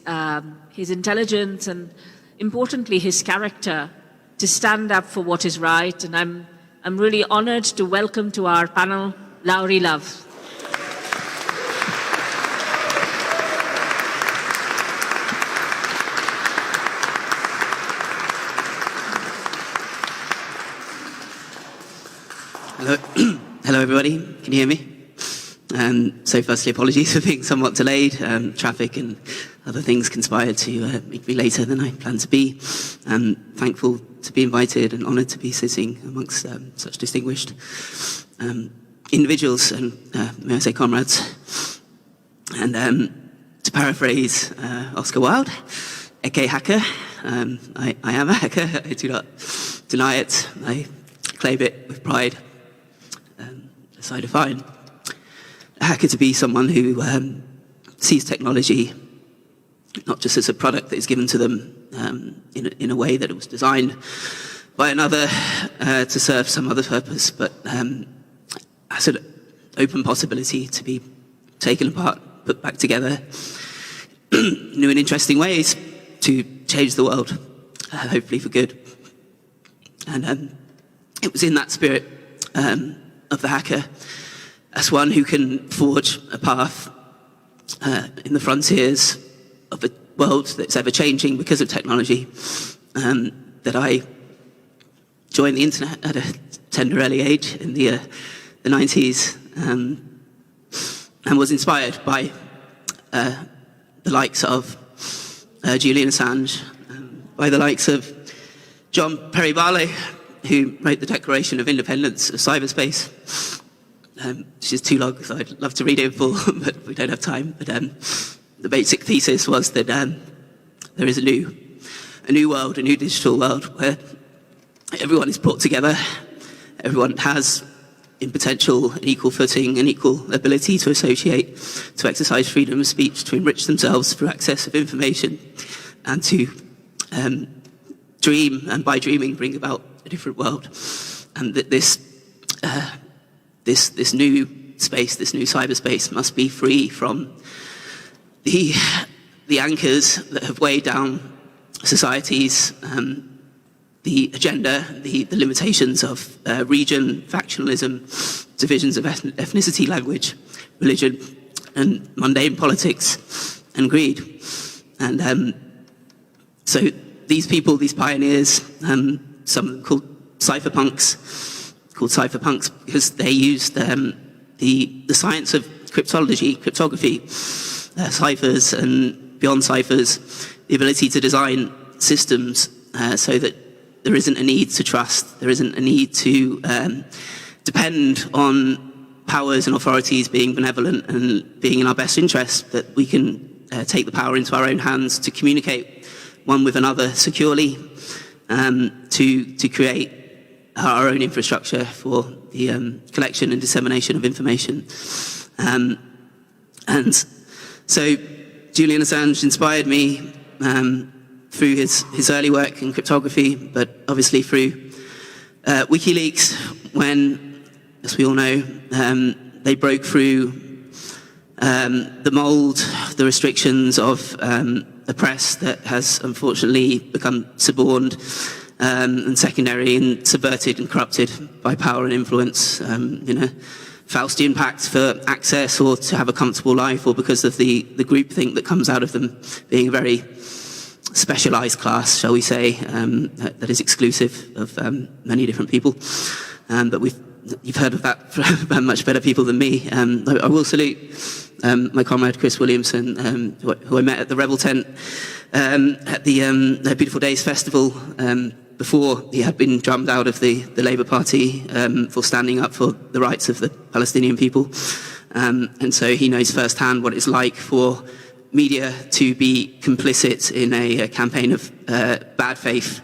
intelligence, and importantly, his character to stand up for what is right. And I'm really honored to welcome to our panel, Laurie Love. Hello everybody, can you hear me? So firstly, apologies for being somewhat delayed. Traffic and other things conspired to make me later than I planned to be. I'm thankful to be invited and honoured to be sitting amongst such distinguished individuals and, may I say, comrades. And to paraphrase Oscar Wilde, aka hacker, I am a hacker, I do not deny it, I claim it with pride. As I define a hacker to be someone who sees technology not just as a product that is given to them in a way that it was designed by another to serve some other purpose, but as an open possibility to be taken apart, put back together in new and interesting ways to change the world, hopefully for good. And it was in that spirit of the hacker, as one who can forge a path in the frontiers of a world that's ever-changing because of technology, that I joined the internet at a tender early age in the 90s, and was inspired by the likes of Julian Assange, by the likes of John Perry Barlow, who wrote the Declaration of Independence of Cyberspace, which is too long, so I'd love to read it in full, but we don't have time. But the basic thesis was that there is a new world, a new digital world, where everyone is brought together, everyone has, in potential, an equal footing, an equal ability to associate, to exercise freedom of speech, to enrich themselves through access of information, and to dream, and by dreaming, bring about a different world. And that this new space, this new cyberspace, must be free from the anchors that have weighed down societies the agenda, the limitations of region, factionalism, divisions of ethnicity, language, religion, and mundane politics and greed. And so these people, these pioneers, some of them called cypherpunks because they used the science of cryptography, ciphers and beyond ciphers, the ability to design systems so that there isn't a need to trust, there isn't a need to depend on powers and authorities being benevolent and being in our best interest, that we can take the power into our own hands to communicate one with another securely, to create our own infrastructure for the collection and dissemination of information. And so Julian Assange inspired me through his early work in cryptography, but obviously through WikiLeaks, when, as we all know, they broke through the mold, the restrictions of a press that has unfortunately become suborned and secondary and subverted and corrupted by power and influence in a Faustian pact for access or to have a comfortable life, or because of the groupthink that comes out of them being a very specialized class, shall we say, that is exclusive of many different people. But you've heard of that from much better people than me. I will salute my comrade Chris Williamson, who I met at the Rebel Tent at the Beautiful Days Festival before he had been drummed out of the Labour Party for standing up for the rights of the Palestinian people. And so he knows firsthand what it's like for media to be complicit in a campaign of bad faith,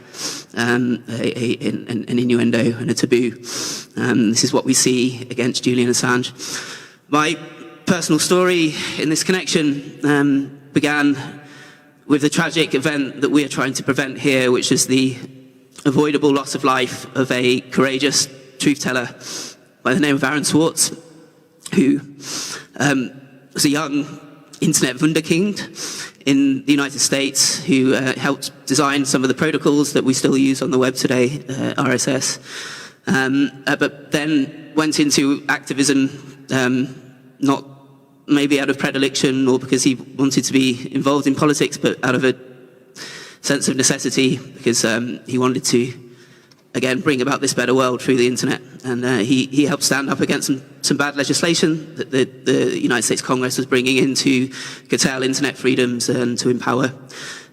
an innuendo and a taboo. This is what we see against Julian Assange. My personal story in this connection began with the tragic event that we are trying to prevent here, which is the avoidable loss of life of a courageous truth teller by the name of Aaron Swartz, who was a young internet wunderkind in the United States, who helped design some of the protocols that we still use on the web today, RSS, but then went into activism, not maybe out of predilection or because he wanted to be involved in politics, but out of a sense of necessity, because he wanted to, again, bring about this better world through the internet. And he helped stand up against some bad legislation that the United States Congress was bringing in to curtail internet freedoms and to empower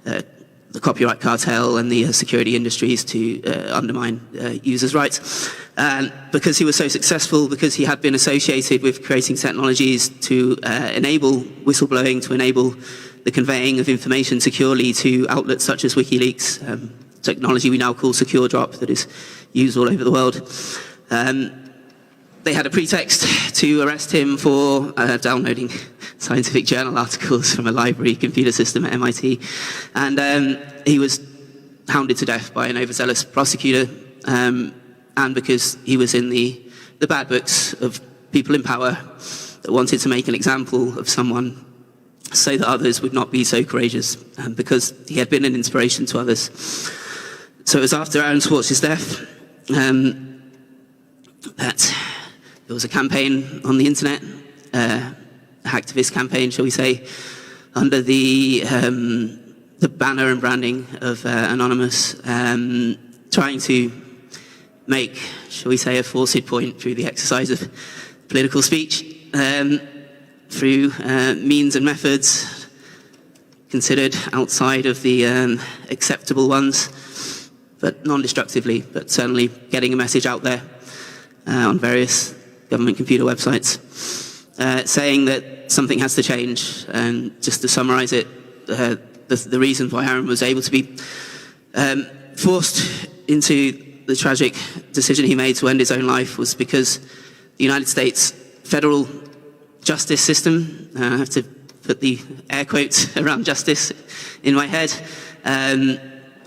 the copyright cartel and the security industries to undermine users' rights. And because he was so successful, because he had been associated with creating technologies to enable whistleblowing, to enable the conveying of information securely to outlets such as WikiLeaks, technology we now call Secure Drop, that is used all over the world. They had a pretext to arrest him for downloading scientific journal articles from a library computer system at MIT. And he was hounded to death by an overzealous prosecutor, and because he was in the bad books of people in power that wanted to make an example of someone so that others would not be so courageous, because he had been an inspiration to others. So it was after Aaron Swartz's death that there was a campaign on the internet, an activist campaign, shall we say, under the banner and branding of Anonymous, trying to make, shall we say, a forced point through the exercise of political speech, through means and methods considered outside of the acceptable ones, but non-destructively, but certainly getting a message out there on various government computer websites, saying that something has to change. And just to summarize it, the reason why Aaron was able to be forced into the tragic decision he made to end his own life was because the United States federal justice system, I have to put the air quotes around justice in my head,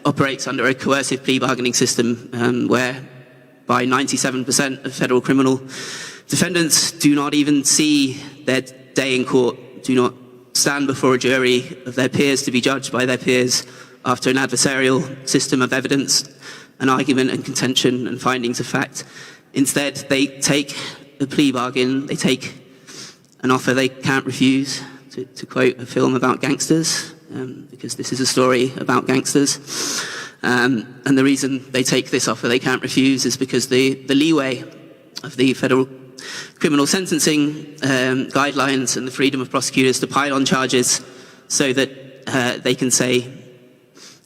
operates under a coercive plea bargaining system where by 97% of federal criminal defendants do not even see their day in court, do not stand before a jury of their peers to be judged by their peers after an adversarial system of evidence an argument and contention and findings of fact. Instead, they take a plea bargain, they take an offer they can't refuse, to quote a film about gangsters, because this is a story about gangsters. And the reason they take this offer they can't refuse is because the leeway of the federal criminal sentencing guidelines and the freedom of prosecutors to pile on charges so that they can say,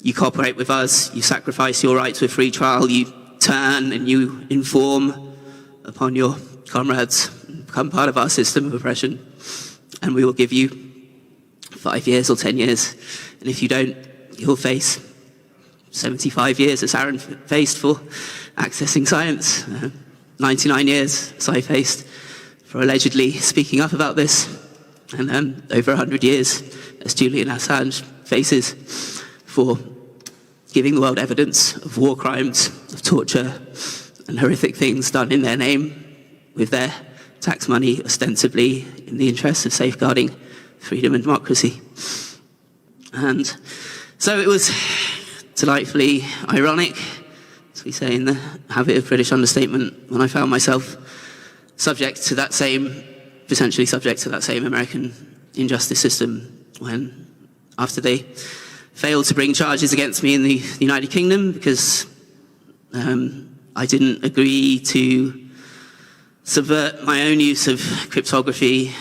you cooperate with us, you sacrifice your right to a free trial, you turn and you inform upon your comrades, become part of our system of oppression, and we will give you 5 years or 10 years. And if you don't, you'll face 75 years, as Aaron faced for accessing science, 99 years, as I faced for allegedly speaking up about this, and over 100 years, as Julian Assange faces for giving the world evidence of war crimes, of torture, and horrific things done in their name with their tax money, ostensibly in the interests of safeguarding freedom and democracy. And so it was delightfully ironic, as we say in the habit of British understatement, when I found myself potentially subject to that same American injustice system, when after they failed to bring charges against me in the United Kingdom because I didn't agree to subvert my own use of cryptography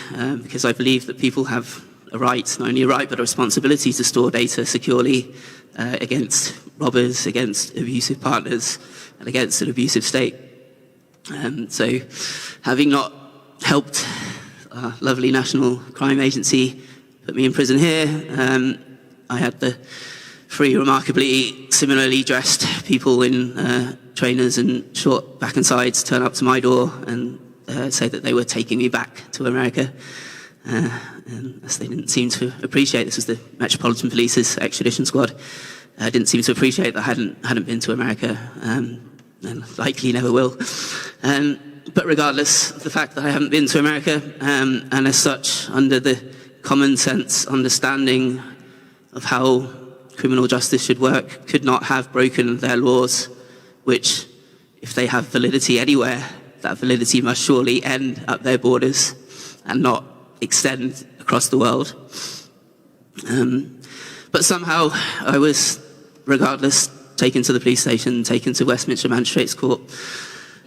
because I believe that people have a right, not only a right, but a responsibility to store data securely against robbers, against abusive partners, and against an abusive state. So having not helped our lovely National Crime Agency put me in prison here, I had the three remarkably similarly dressed people in trainers and short back and sides turn up to my door and say that they were taking me back to America. And as they didn't seem to appreciate, this was the Metropolitan Police's extradition squad, didn't seem to appreciate that I hadn't been to America, and likely never will. But regardless of the fact that I haven't been to America, and as such, under the common sense understanding of how criminal justice should work, could not have broken their laws, which, if they have validity anywhere, that validity must surely end at their borders and not extend across the world. But somehow I was, regardless, taken to the police station, taken to Westminster Magistrates Court.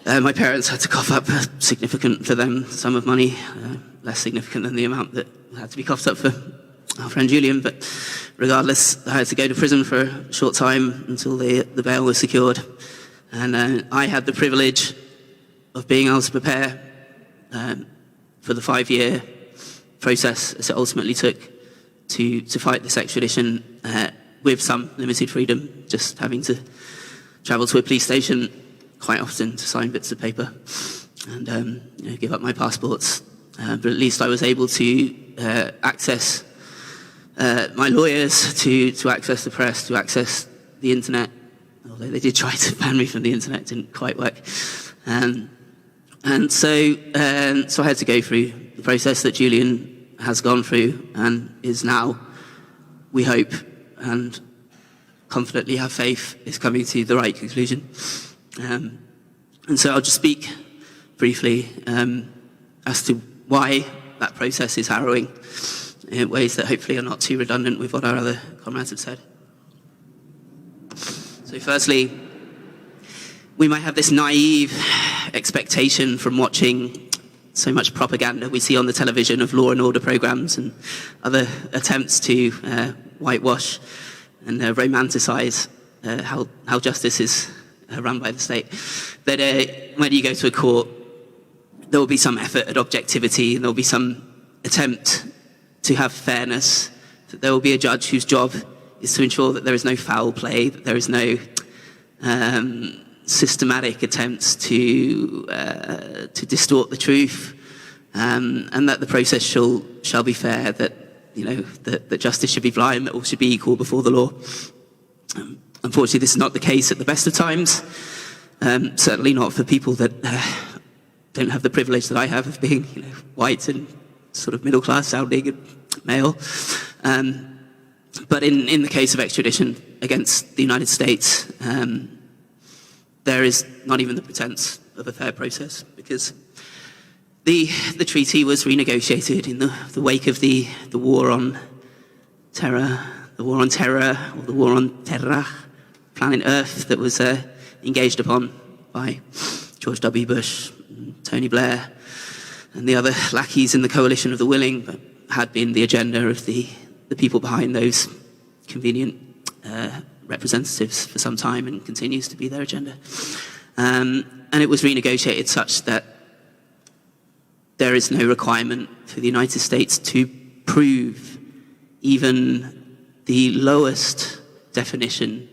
My parents had to cough up a significant, for them, sum of money, less significant than the amount that had to be coughed up for our friend Julian, but regardless, I had to go to prison for a short time until the bail was secured. And I had the privilege of being able to prepare for the 5-year process as it ultimately took to fight this extradition with some limited freedom, just having to travel to a police station quite often to sign bits of paper and give up my passports. But at least I was able to access my lawyers, to access the press, to access the internet, although they did try to ban me from the internet, it didn't quite work. And so I had to go through the process that Julian has gone through and is now, we hope, and confidently have faith, is coming to the right conclusion. And so I'll just speak briefly as to why that process is harrowing in ways that hopefully are not too redundant with what our other comrades have said. So firstly, we might have this naive expectation from watching so much propaganda we see on the television of law and order programs and other attempts to whitewash and romanticize how justice is run by the state, that when you go to a court, there will be some effort at objectivity, and there will be some attempt to have fairness, that there will be a judge whose job is to ensure that there is no foul play, that there is no systematic attempts to distort the truth, and that the process shall be fair, that that justice should be blind, that all should be equal before the law. Unfortunately, this is not the case at the best of times. Certainly not for people that don't have the privilege that I have of being white and sort of middle class sounding and male. But in the case of extradition against the United States, there is not even the pretense of a fair process, because the treaty was renegotiated in the wake of the war on terror, or the war on terror, planet Earth, that was engaged upon by George W. Bush, Tony Blair, and the other lackeys in the coalition of the willing, but had been the agenda of the people behind those convenient representatives for some time, and continues to be their agenda. And it was renegotiated such that there is no requirement for the United States to prove even the lowest definition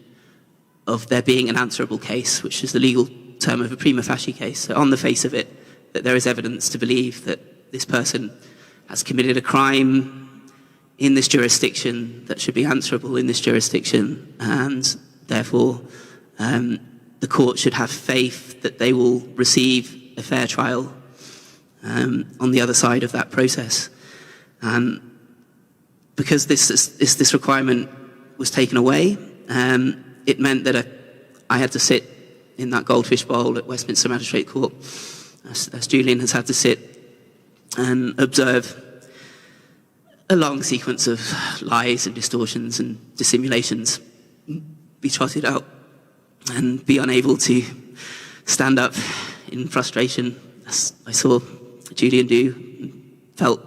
of there being an answerable case, which is the legal term of a prima facie case. So on the face of it, that there is evidence to believe that this person has committed a crime in this jurisdiction that should be answerable in this jurisdiction, and therefore the court should have faith that they will receive a fair trial on the other side of that process. Because this requirement was taken away, it meant that I had to sit in that goldfish bowl at Westminster Magistrate Court, as Julian has had to sit and observe a long sequence of lies and distortions and dissimulations be trotted out, and be unable to stand up in frustration, as I saw Julian do, and felt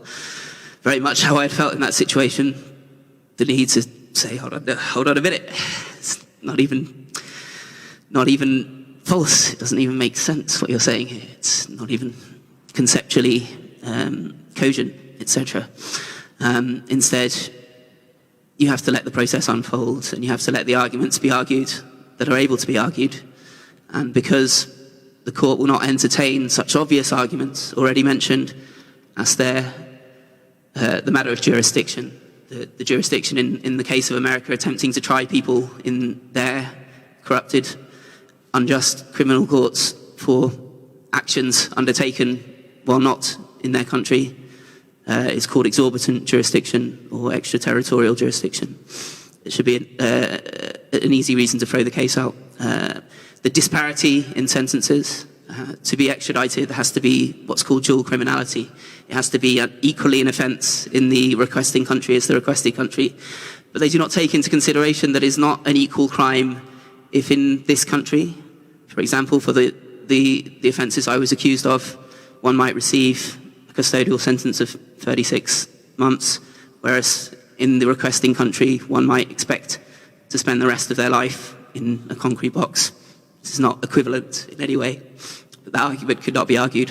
very much how I had felt in that situation. The need to say, hold on a minute, it's not even false, it doesn't even make sense what you're saying here, it's not even conceptually cogent, etc. Instead, you have to let the process unfold, and you have to let the arguments be argued that are able to be argued. And because the court will not entertain such obvious arguments already mentioned as the matter of jurisdiction, the jurisdiction in the case of America attempting to try people in their corrupted, unjust criminal courts for actions undertaken while not in their country, is called exorbitant jurisdiction or extraterritorial jurisdiction. It should be an easy reason to throw the case out. The disparity in sentences. To be extradited, there has to be what's called dual criminality. It has to be equally an offence in the requesting country as the requested country. But they do not take into consideration that it is not an equal crime if in this country, for example, for the offences I was accused of, one might receive a custodial sentence of 36 months, whereas in the requesting country, one might expect to spend the rest of their life in a concrete box. This is not equivalent in any way. But that argument could not be argued.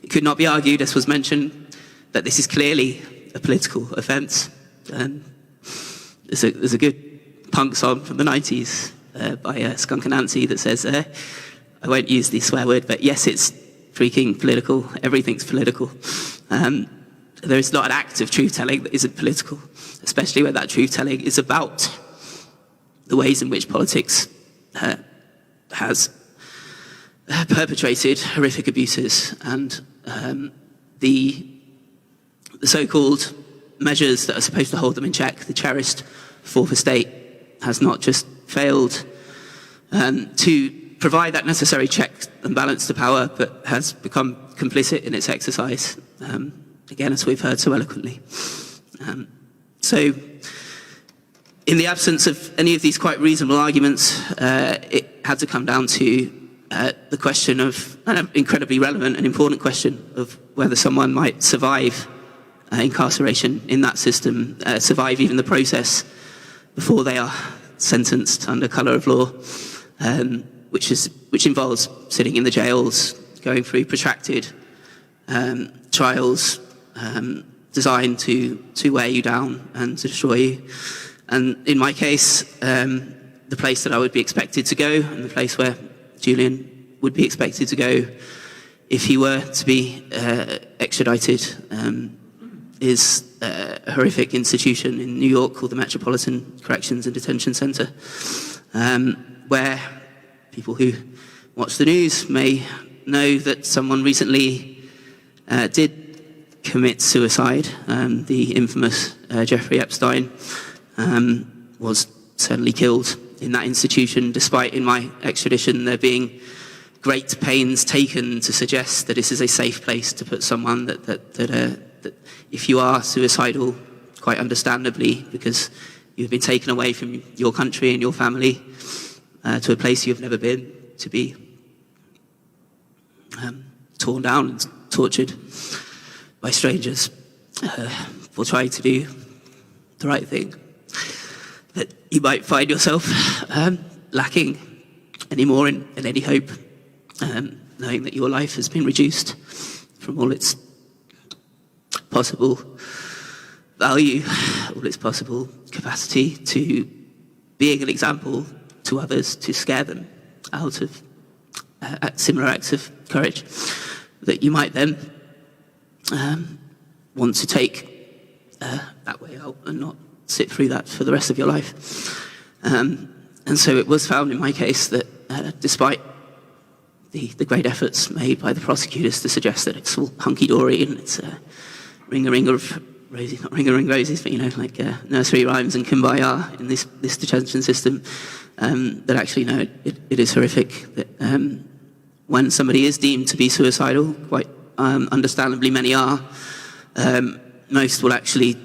It could not be argued, as was mentioned, that this is clearly a political offence. There's a good punk song from the 90s by Skunk Anansi that says, I won't use the swear word, but yes, it's freaking political. Everything's political. There is not an act of truth-telling that isn't political, especially when that truth-telling is about the ways in which politics has perpetrated horrific abuses, and the so-called measures that are supposed to hold them in check, the cherished fourth estate, has not just failed to provide that necessary check and balance to power, but has become complicit in its exercise, again, as we've heard so eloquently. So, in the absence of any of these quite reasonable arguments, it had to come down to the question of, an incredibly relevant and important question, of whether someone might survive incarceration in that system, survive even the process before they are sentenced under colour of law, which involves sitting in the jails, going through protracted trials designed to wear you down and to destroy you. And in my case, the place that I would be expected to go, and the place where Julian would be expected to go if he were to be extradited, is a horrific institution in New York called the Metropolitan Corrections and Detention Center, where people who watch the news may know that someone recently did commit suicide. The infamous Jeffrey Epstein was certainly killed in that institution, despite in my extradition there being great pains taken to suggest that this is a safe place to put someone, that if you are suicidal, quite understandably, because you've been taken away from your country and your family to a place you've never been, to be torn down and tortured by strangers for trying to do the right thing, that you might find yourself lacking any more in any hope, knowing that your life has been reduced from all its possible value, all its possible capacity, to being an example to others, to scare them out of similar acts of courage that you might then want to take that way out and not sit through that for the rest of your life. And so it was found in my case that despite the great efforts made by the prosecutors to suggest that it's all hunky-dory and it's ring of roses, not ring roses, but like nursery rhymes and kumbaya in this detention system, that actually no, it is horrific. That when somebody is deemed to be suicidal, quite understandably many are, most will actually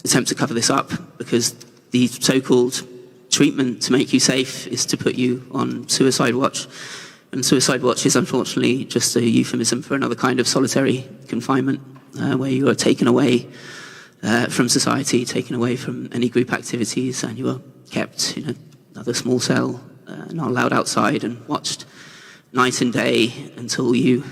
attempt to cover this up, because the so-called treatment to make you safe is to put you on suicide watch. And suicide watch is unfortunately just a euphemism for another kind of solitary confinement, where you are taken away from society, taken away from any group activities, and you are kept in another small cell, not allowed outside, and watched night and day until you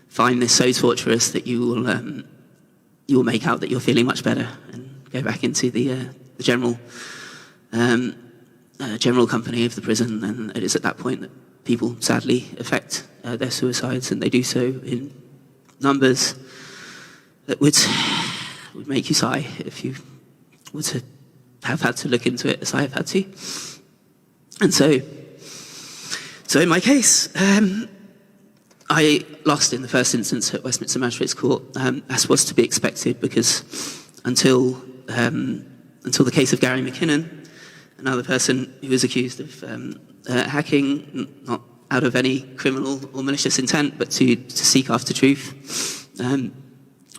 find this so torturous that you will make out that you're feeling much better and go back into the general company of the prison. And it is at that point that people sadly effect their suicides, and they do so in numbers that would make you sigh if you were to have had to look into it as I have had to. And so in my case, I lost in the first instance at Westminster Magistrates Court, as was to be expected, because until the case of Gary McKinnon, another person who was accused of hacking, not out of any criminal or malicious intent, but to seek after truth,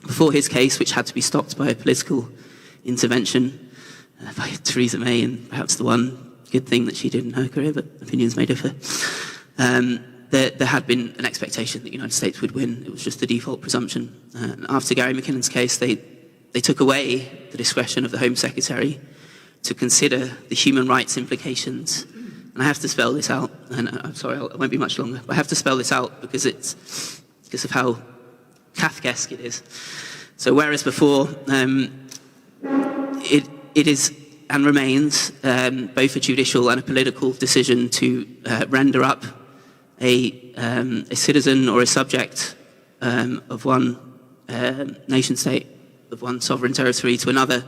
before his case, which had to be stopped by a political intervention by Theresa May, and perhaps the one good thing that she did in her career, but opinions may differ, there had been an expectation that the United States would win. It was just the default presumption. After Gary McKinnon's case, they took away the discretion of the Home Secretary to consider the human rights implications. And I have to spell this out, and I'm sorry, I won't be much longer, but I have to spell this out because it's because of how Kafkaesque it is. So whereas before it is and remains both a judicial and a political decision to render up a citizen or a subject of one nation state, of one sovereign territory to another,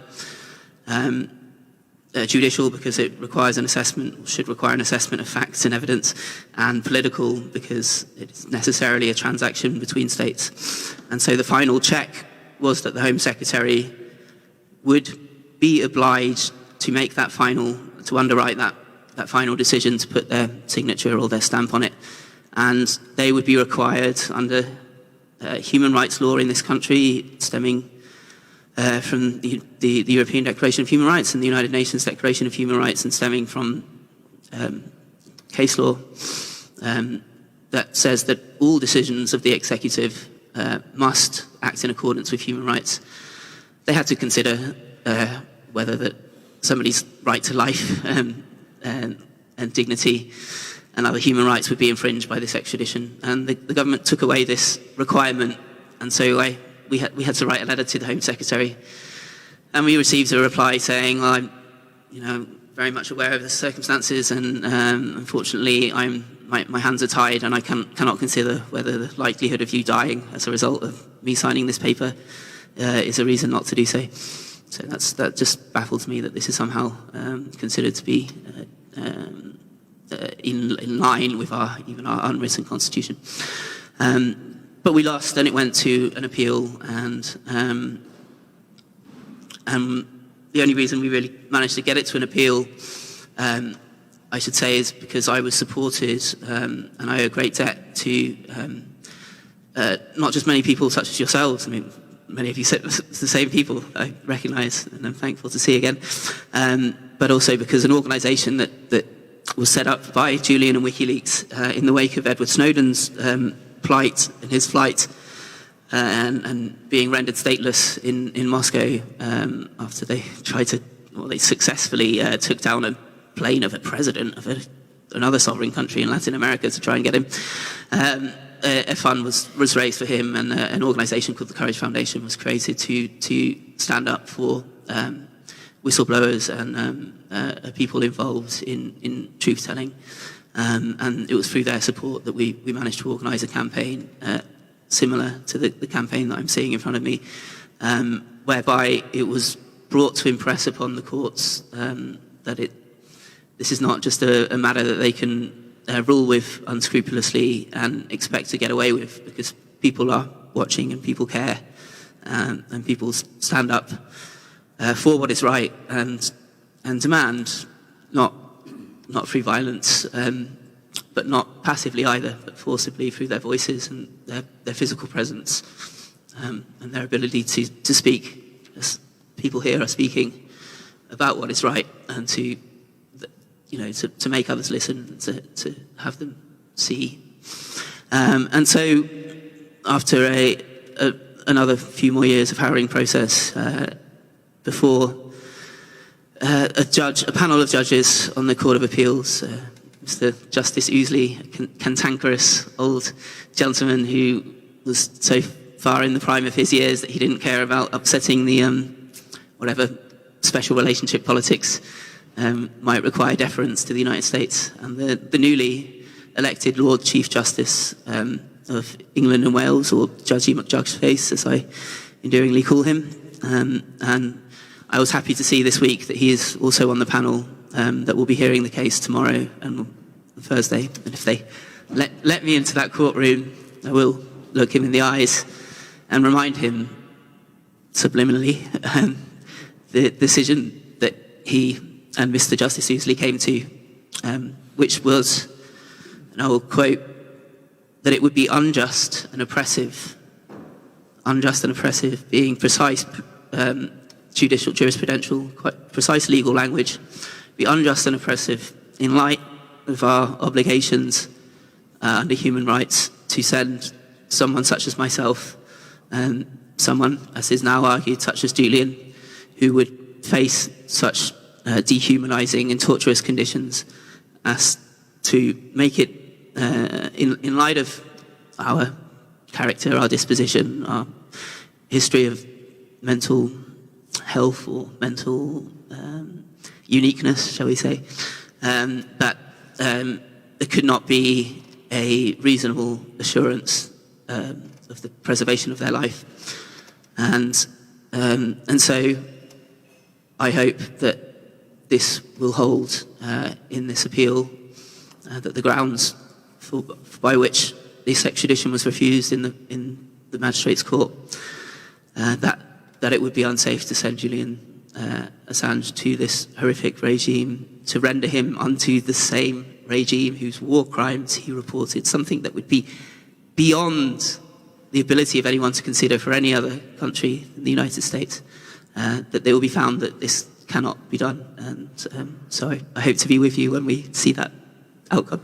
judicial because it requires an assessment, should require an assessment of facts and evidence, and political because it's necessarily a transaction between states. And so the final check was that the Home Secretary would be obliged to make that final, to underwrite that final decision, to put their signature or their stamp on it. And they would be required under human rights law in this country, stemming from the European Declaration of Human Rights and the United Nations Declaration of Human Rights, and stemming from case law that says that all decisions of the executive must act in accordance with human rights. They had to consider whether that somebody's right to life and dignity and other human rights would be infringed by this extradition. And the government took away this requirement, and so we had to write a letter to the Home Secretary, and we received a reply saying, well, I'm very much aware of the circumstances, and unfortunately my hands are tied, and I cannot consider whether the likelihood of you dying as a result of me signing this paper is a reason not to do so. So that just baffles me that this is somehow considered to be in line with even our unwritten constitution. But we lost, and it went to an appeal, and the only reason we really managed to get it to an appeal I should say, is because I was supported, and I owe a great debt to not just many people such as yourselves. I mean, many of you said it's the same people I recognise and I'm thankful to see again, but also because an organisation that was set up by Julian and WikiLeaks in the wake of Edward Snowden's plight and his flight, and being rendered stateless in Moscow after they tried to, well, they successfully took down a plane of a president of another sovereign country in Latin America to try and get him. A fund was raised for him, and an organisation called the Courage Foundation was created to stand up for whistleblowers and people involved in truth-telling. And it was through their support that we managed to organise a campaign similar to the campaign that I'm seeing in front of me, whereby it was brought to impress upon the courts that this is not just a matter that they can rule with unscrupulously and expect to get away with, because people are watching and people care, and people stand up for what is right and demand not through violence, but not passively either, but forcibly through their voices and their physical presence, and their ability to speak, as people here are speaking, about what is right, and to make others listen, to have them see. And so after another few more years of harrowing process, before a panel of judges on the Court of Appeals, Mr. Justice Ousley, a cantankerous old gentleman who was so far in the prime of his years that he didn't care about upsetting the whatever special relationship politics might require deference to the United States, and the newly elected Lord Chief Justice of England and Wales, or Judgy McJugsface, as I endearingly call him. And I was happy to see this week that he is also on the panel that will be hearing the case tomorrow and Thursday. And if they let me into that courtroom, I will look him in the eyes and remind him subliminally the decision that he and Mr. Justice Ousley came to, which was, and I will quote, that it would be unjust and oppressive, being precise judicial, jurisprudential, quite precise legal language, be unjust and oppressive in light of our obligations under human rights to send someone such as myself, someone, as is now argued, such as Julian, who would face such dehumanizing and torturous conditions, as to make it, in light of our character, our disposition, our history of mental health or mental uniqueness, shall we say, that there could not be a reasonable assurance of the preservation of their life. And so I hope that this will hold in this appeal, that the grounds by which this extradition was refused in the magistrate's court, that it would be unsafe to send Julian Assange to this horrific regime, to render him unto the same regime whose war crimes he reported, something that would be beyond the ability of anyone to consider for any other country in the United States, that they will be found that this cannot be done. And so I hope to be with you when we see that outcome.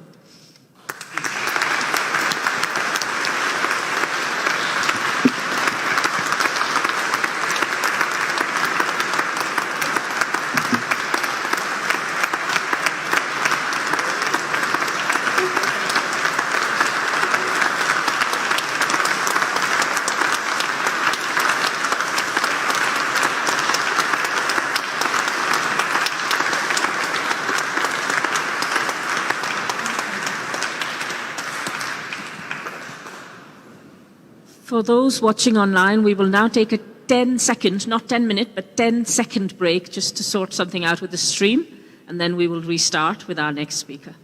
For those watching online, we will now take a 10-second, not 10-minute, but 10-second break just to sort something out with the stream, and then we will restart with our next speaker.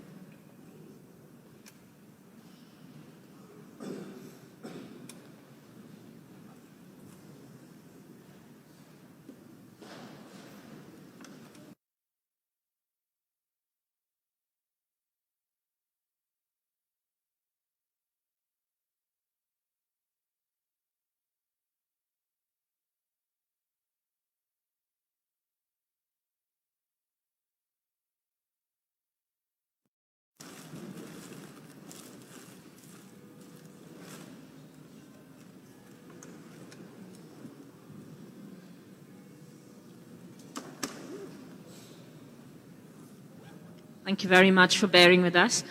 Thank you very much for bearing with us.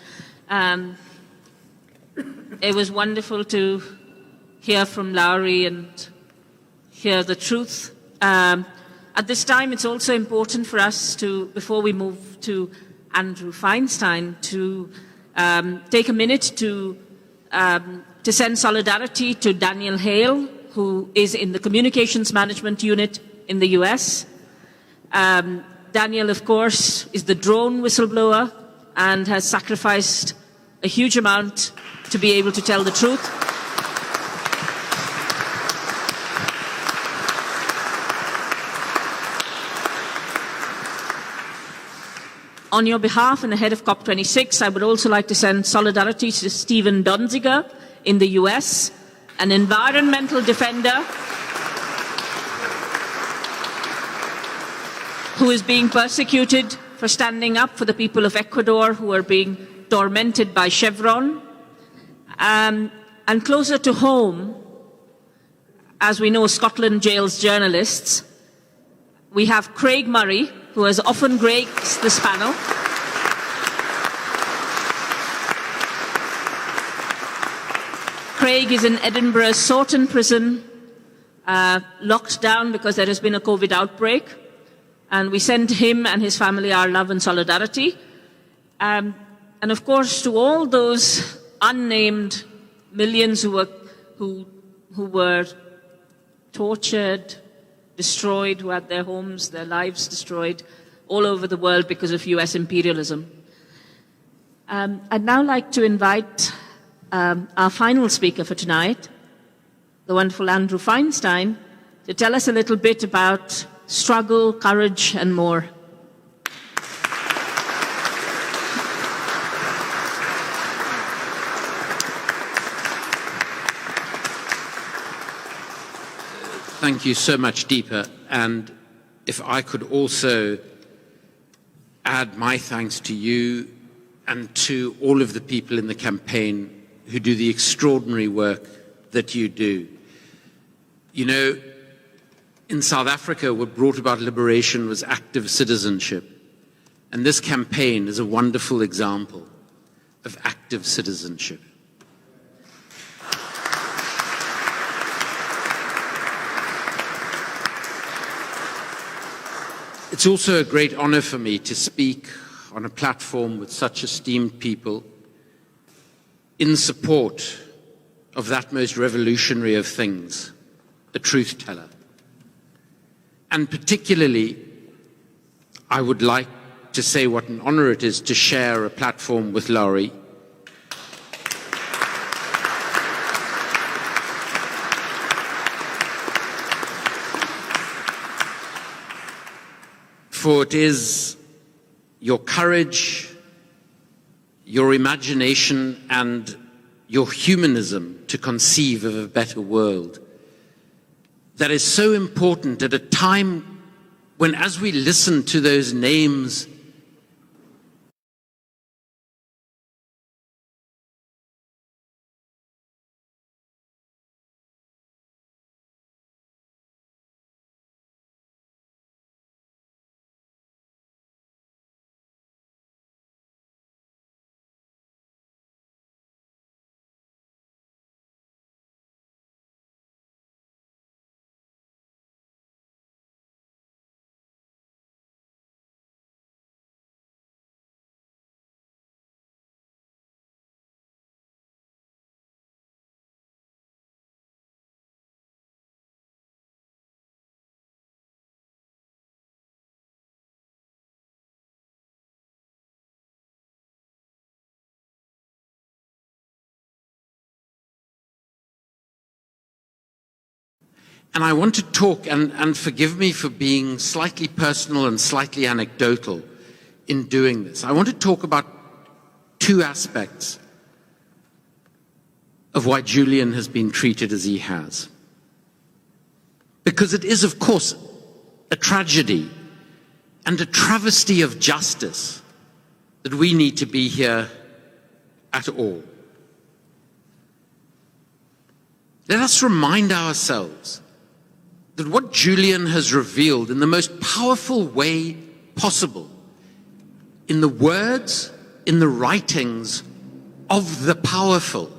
It was wonderful to hear from Lowry and hear the truth. At this time, it's also important for us to, before we move to Andrew Feinstein, to take a minute to send solidarity to Daniel Hale, who is in the Communications Management Unit in the US. Daniel, of course, is the drone whistleblower and has sacrificed a huge amount to be able to tell the truth. On your behalf and ahead of COP26, I would also like to send solidarity to Stephen Donziger in the US, an environmental defender who is being persecuted for standing up for the people of Ecuador who are being tormented by Chevron. And closer to home, as we know, Scotland jails journalists. We have Craig Murray, who has often graced this panel. Craig is in Edinburgh's Sorton prison, locked down because there has been a COVID outbreak. And we send him and his family our love and solidarity. And of course, to all those unnamed millions who were tortured, destroyed, who had their homes, their lives destroyed all over the world because of US imperialism. I'd now like to invite our final speaker for tonight, the wonderful Andrew Feinstein, to tell us a little bit about struggle, courage, and more. Thank you so much, Deepa. And if I could also add my thanks to you and to all of the people in the campaign who do the extraordinary work that you do. You know, in South Africa, what brought about liberation was active citizenship. And this campaign is a wonderful example of active citizenship. It's also a great honor for me to speak on a platform with such esteemed people in support of that most revolutionary of things, the truth teller. And particularly, I would like to say what an honor it is to share a platform with Lowry. For it is your courage, your imagination, and your humanism to conceive of a better world that is so important at a time when, as we listen to those names and I want to talk, and forgive me for being slightly personal and slightly anecdotal in doing this. I want to talk about two aspects of why Julian has been treated as he has. Because it is, of course, a tragedy and a travesty of justice that we need to be here at all. Let us remind ourselves that what Julian has revealed in the most powerful way possible in the words, in the writings of the powerful,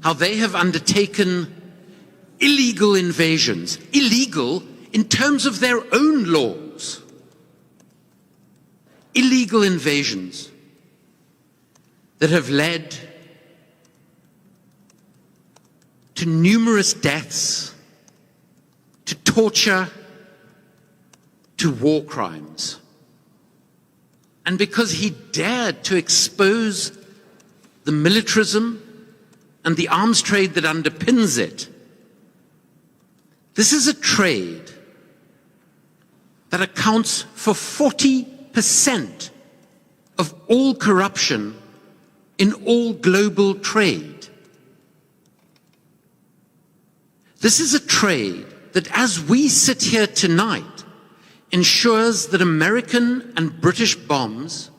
how they have undertaken illegal invasions, illegal in terms of their own laws, illegal invasions that have led to numerous deaths, to torture, to war crimes. And because he dared to expose the militarism and the arms trade that underpins it, this is a trade that accounts for 40% of all corruption in all global trade. This is a trade that, as we sit here tonight, ensures that American and British bombs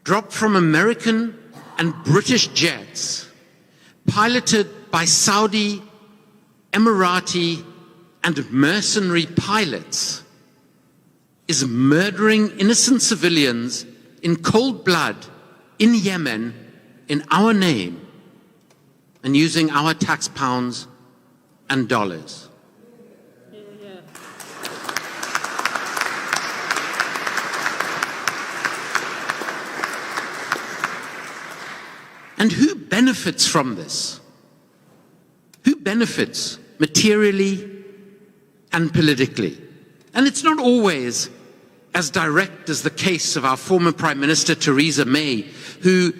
dropped from American and British jets, piloted by Saudi, Emirati, and mercenary pilots, is murdering innocent civilians in cold blood in Yemen in our name and using our tax pounds and dollars. And who benefits from this? Who benefits materially and politically? And it's not always as direct as the case of our former Prime Minister Theresa May, who,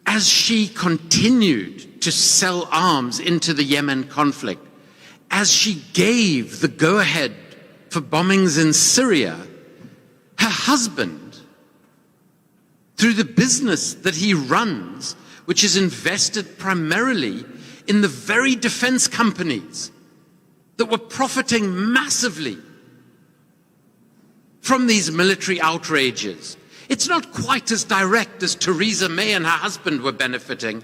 as she continued to sell arms into the Yemen conflict, as she gave the go-ahead for bombings in Syria, her husband, through the business that he runs, which is invested primarily in the very defense companies that were profiting massively from these military outrages. It's not quite as direct as Theresa May and her husband were benefiting,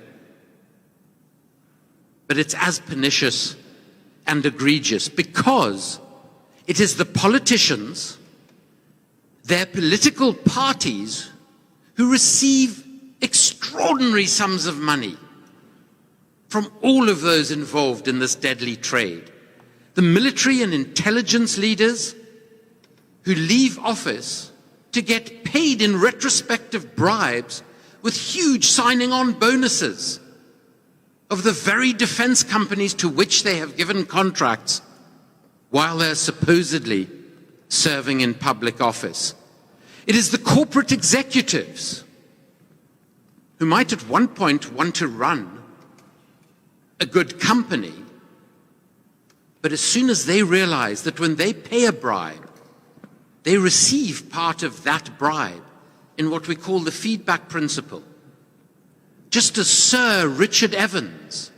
but it's as pernicious and egregious because it is the politicians, their political parties, who receive extraordinary sums of money from all of those involved in this deadly trade. The military and intelligence leaders who leave office to get paid in retrospective bribes with huge signing-on bonuses of the very defense companies to which they have given contracts while they're supposedly serving in public office. It is the corporate executives who might at one point want to run a good company, but as soon as they realize that when they pay a bribe, they receive part of that bribe in what we call the feedback principle. Just as Sir Richard Evans,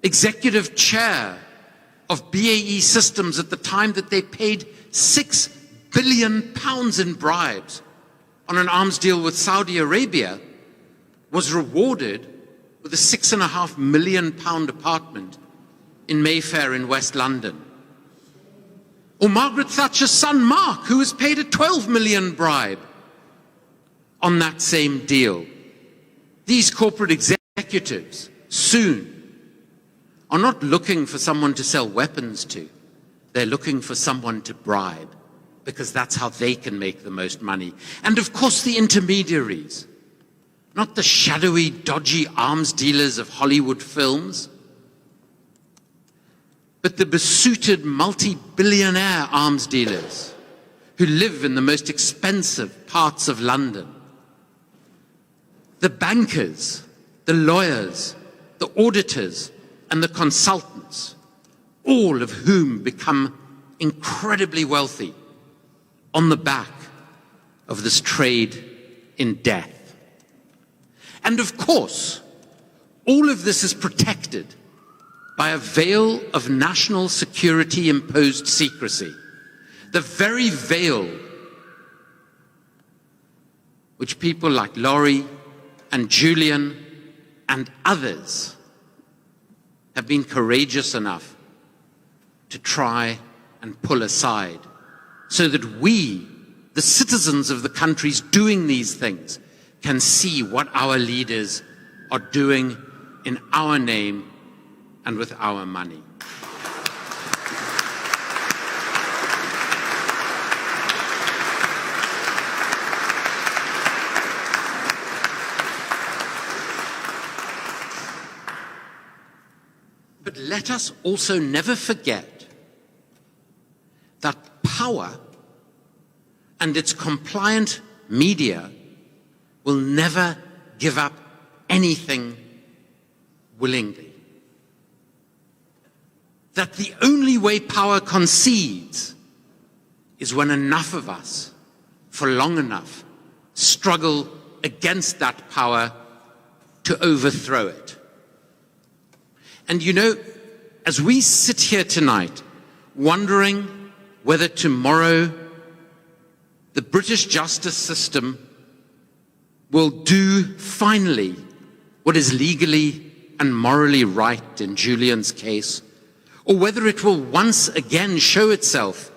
executive chair of BAE Systems at the time that they paid £6 billion in bribes on an arms deal with Saudi Arabia, was rewarded with a £6.5 million apartment in Mayfair in West London. Or Margaret Thatcher's son Mark, who was paid a £12 million bribe on that same deal. These corporate executives soon are not looking for someone to sell weapons to. They're looking for someone to bribe, because that's how they can make the most money. And of course the intermediaries, not the shadowy, dodgy arms dealers of Hollywood films, but the besuited multi-billionaire arms dealers who live in the most expensive parts of London. The bankers, the lawyers, the auditors, and the consultants, all of whom become incredibly wealthy on the back of this trade in death. And of course, all of this is protected by a veil of national security imposed secrecy. The very veil which people like Laurie and Julian and others have been courageous enough to try and pull aside, so that we, the citizens of the countries doing these things can see what our leaders are doing in our name and with our money. But let us also never forget that power and its compliant media will never give up anything willingly. That the only way power concedes is when enough of us, for long enough, struggle against that power to overthrow it. And you know, as we sit here tonight, wondering whether tomorrow the British justice system will do finally what is legally and morally right in Julian's case, or whether it will once again show itself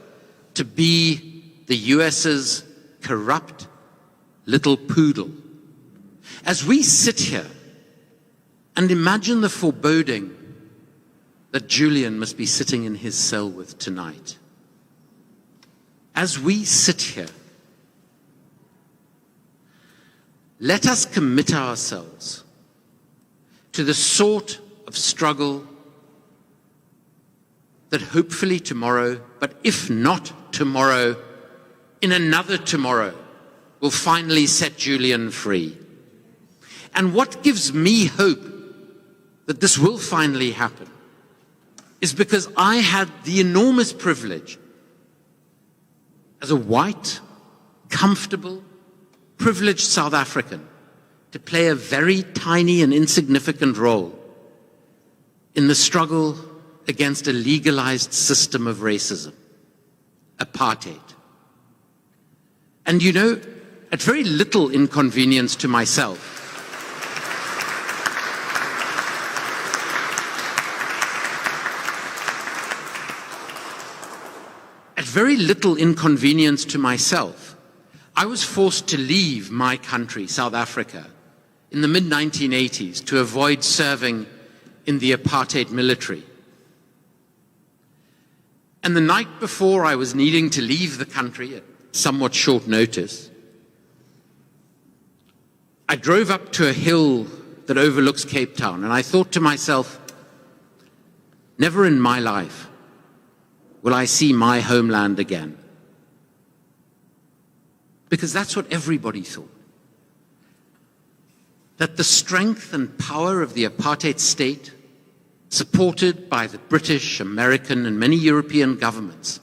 to be the US's corrupt little poodle. As we sit here and imagine the foreboding that Julian must be sitting in his cell with tonight, as we sit here, let us commit ourselves to the sort of struggle that hopefully tomorrow, but if not tomorrow, in another tomorrow, will finally set Julian free. And what gives me hope that this will finally happen is because I had the enormous privilege as a white, comfortable, privileged South African to play a very tiny and insignificant role in the struggle against a legalized system of racism, apartheid. And you know, at very little inconvenience to myself, very little inconvenience to myself, I was forced to leave my country, South Africa, in the mid-1980s to avoid serving in the apartheid military. And the night before I was needing to leave the country at somewhat short notice, I drove up to a hill that overlooks Cape Town, and I thought to myself, never in my life will I see my homeland again. Because that's what everybody thought. That the strength and power of the apartheid state, supported by the British, American, and many European governments,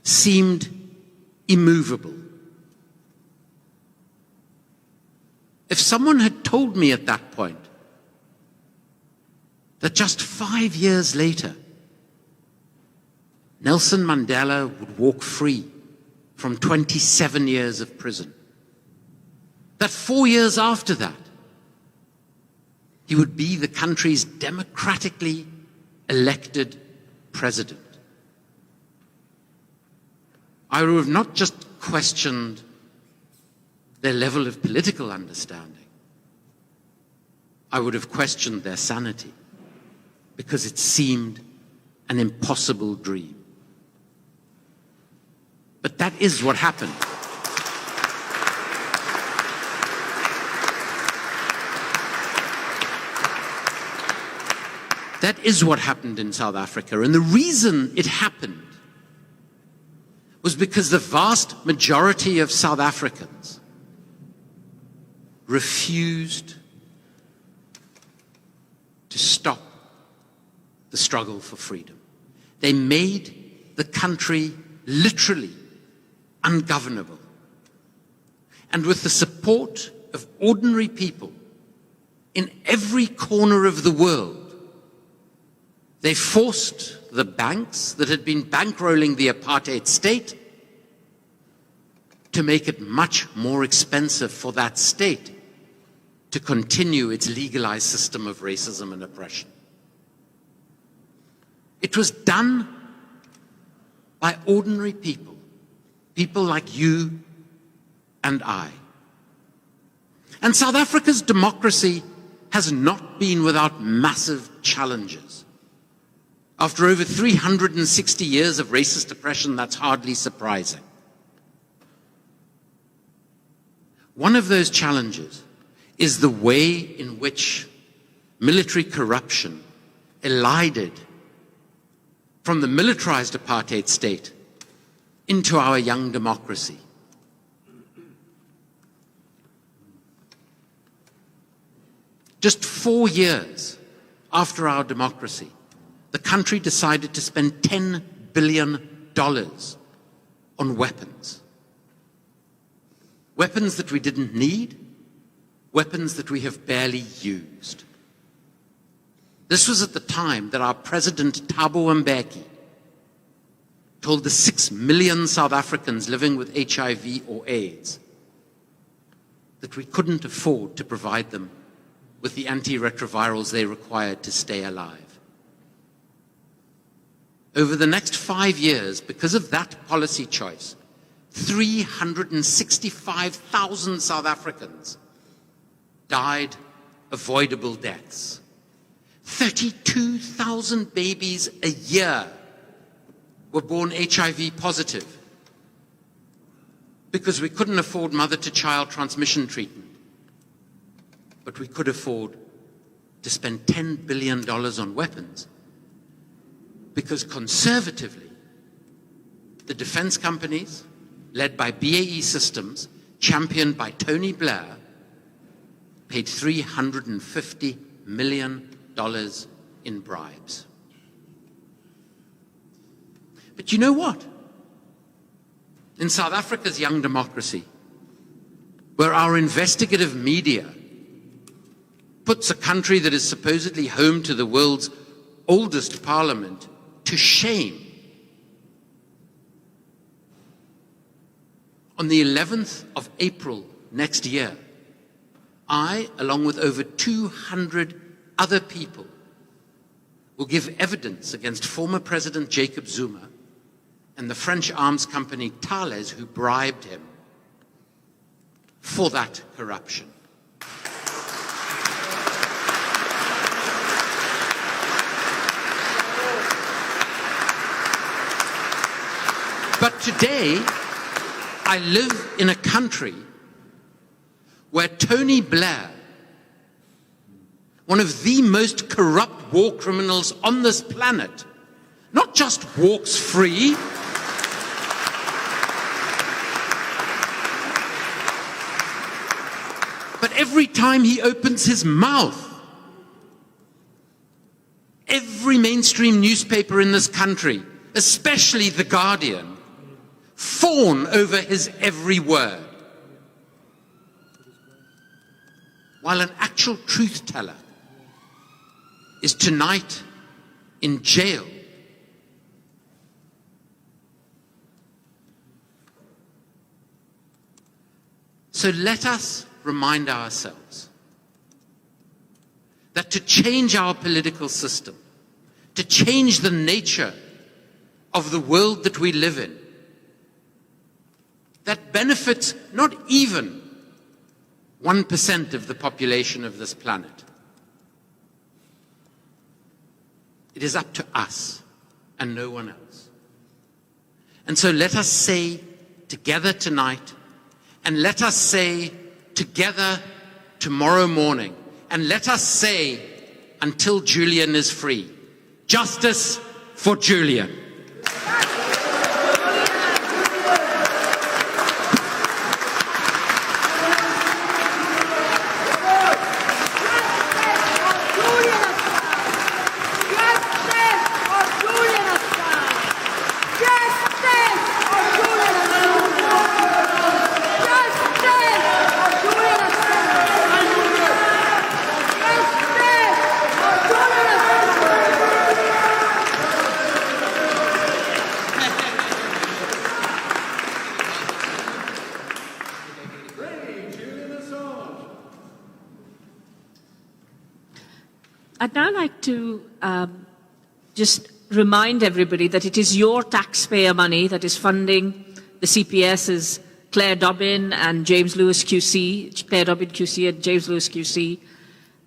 seemed immovable. If someone had told me at that point that just 5 years later, Nelson Mandela would walk free from 27 years of prison, that 4 years after that, he would be the country's democratically elected president, I would have not just questioned their level of political understanding, I would have questioned their sanity, because it seemed an impossible dream. But that is what happened. That is what happened in South Africa. And the reason it happened was because the vast majority of South Africans refused to stop the struggle for freedom. They made the country literally ungovernable. And with the support of ordinary people in every corner of the world, they forced the banks that had been bankrolling the apartheid state to make it much more expensive for that state to continue its legalized system of racism and oppression. It was done by ordinary people, people like you and I. And South Africa's democracy has not been without massive challenges. After over 360 years of racist oppression, that's hardly surprising. One of those challenges is the way in which military corruption elided from the militarized apartheid state into our young democracy. Just 4 years after our democracy, the country decided to spend $10 billion on weapons. Weapons that we didn't need, weapons that we have barely used. This was at the time that our President Thabo Mbeki told the 6 million South Africans living with HIV or AIDS that we couldn't afford to provide them with the antiretrovirals they required to stay alive. Over the next 5 years, because of that policy choice, 365,000 South Africans died avoidable deaths. 32,000 babies a year were born HIV positive because we couldn't afford mother-to-child transmission treatment. But we could afford to spend $10 billion on weapons because conservatively, the defense companies, led by BAE Systems, championed by Tony Blair, paid $350 million in bribes. But you know what? In South Africa's young democracy, where our investigative media puts a country that is supposedly home to the world's oldest parliament to shame, on the 11th of April next year, I, along with over 200 other people, will give evidence against former President Jacob Zuma and the French arms company Thales, who bribed him for that corruption. But today, I live in a country where Tony Blair, one of the most corrupt war criminals on this planet, not just walks free, but every time he opens his mouth, every mainstream newspaper in this country, especially The Guardian, fawn over his every word. While an actual truth teller is tonight in jail. So let us remind ourselves that to change our political system, to change the nature of the world that we live in, that benefits not even 1% of the population of this planet. It is up to us and no one else. And so let us say together tonight, and let us say together tomorrow morning, and let us say until Julian is free, justice for Julian. I'd now like to just remind everybody that it is your taxpayer money that is funding the CPS's Claire Dobbin and James Lewis QC, Claire Dobbin QC and James Lewis QC,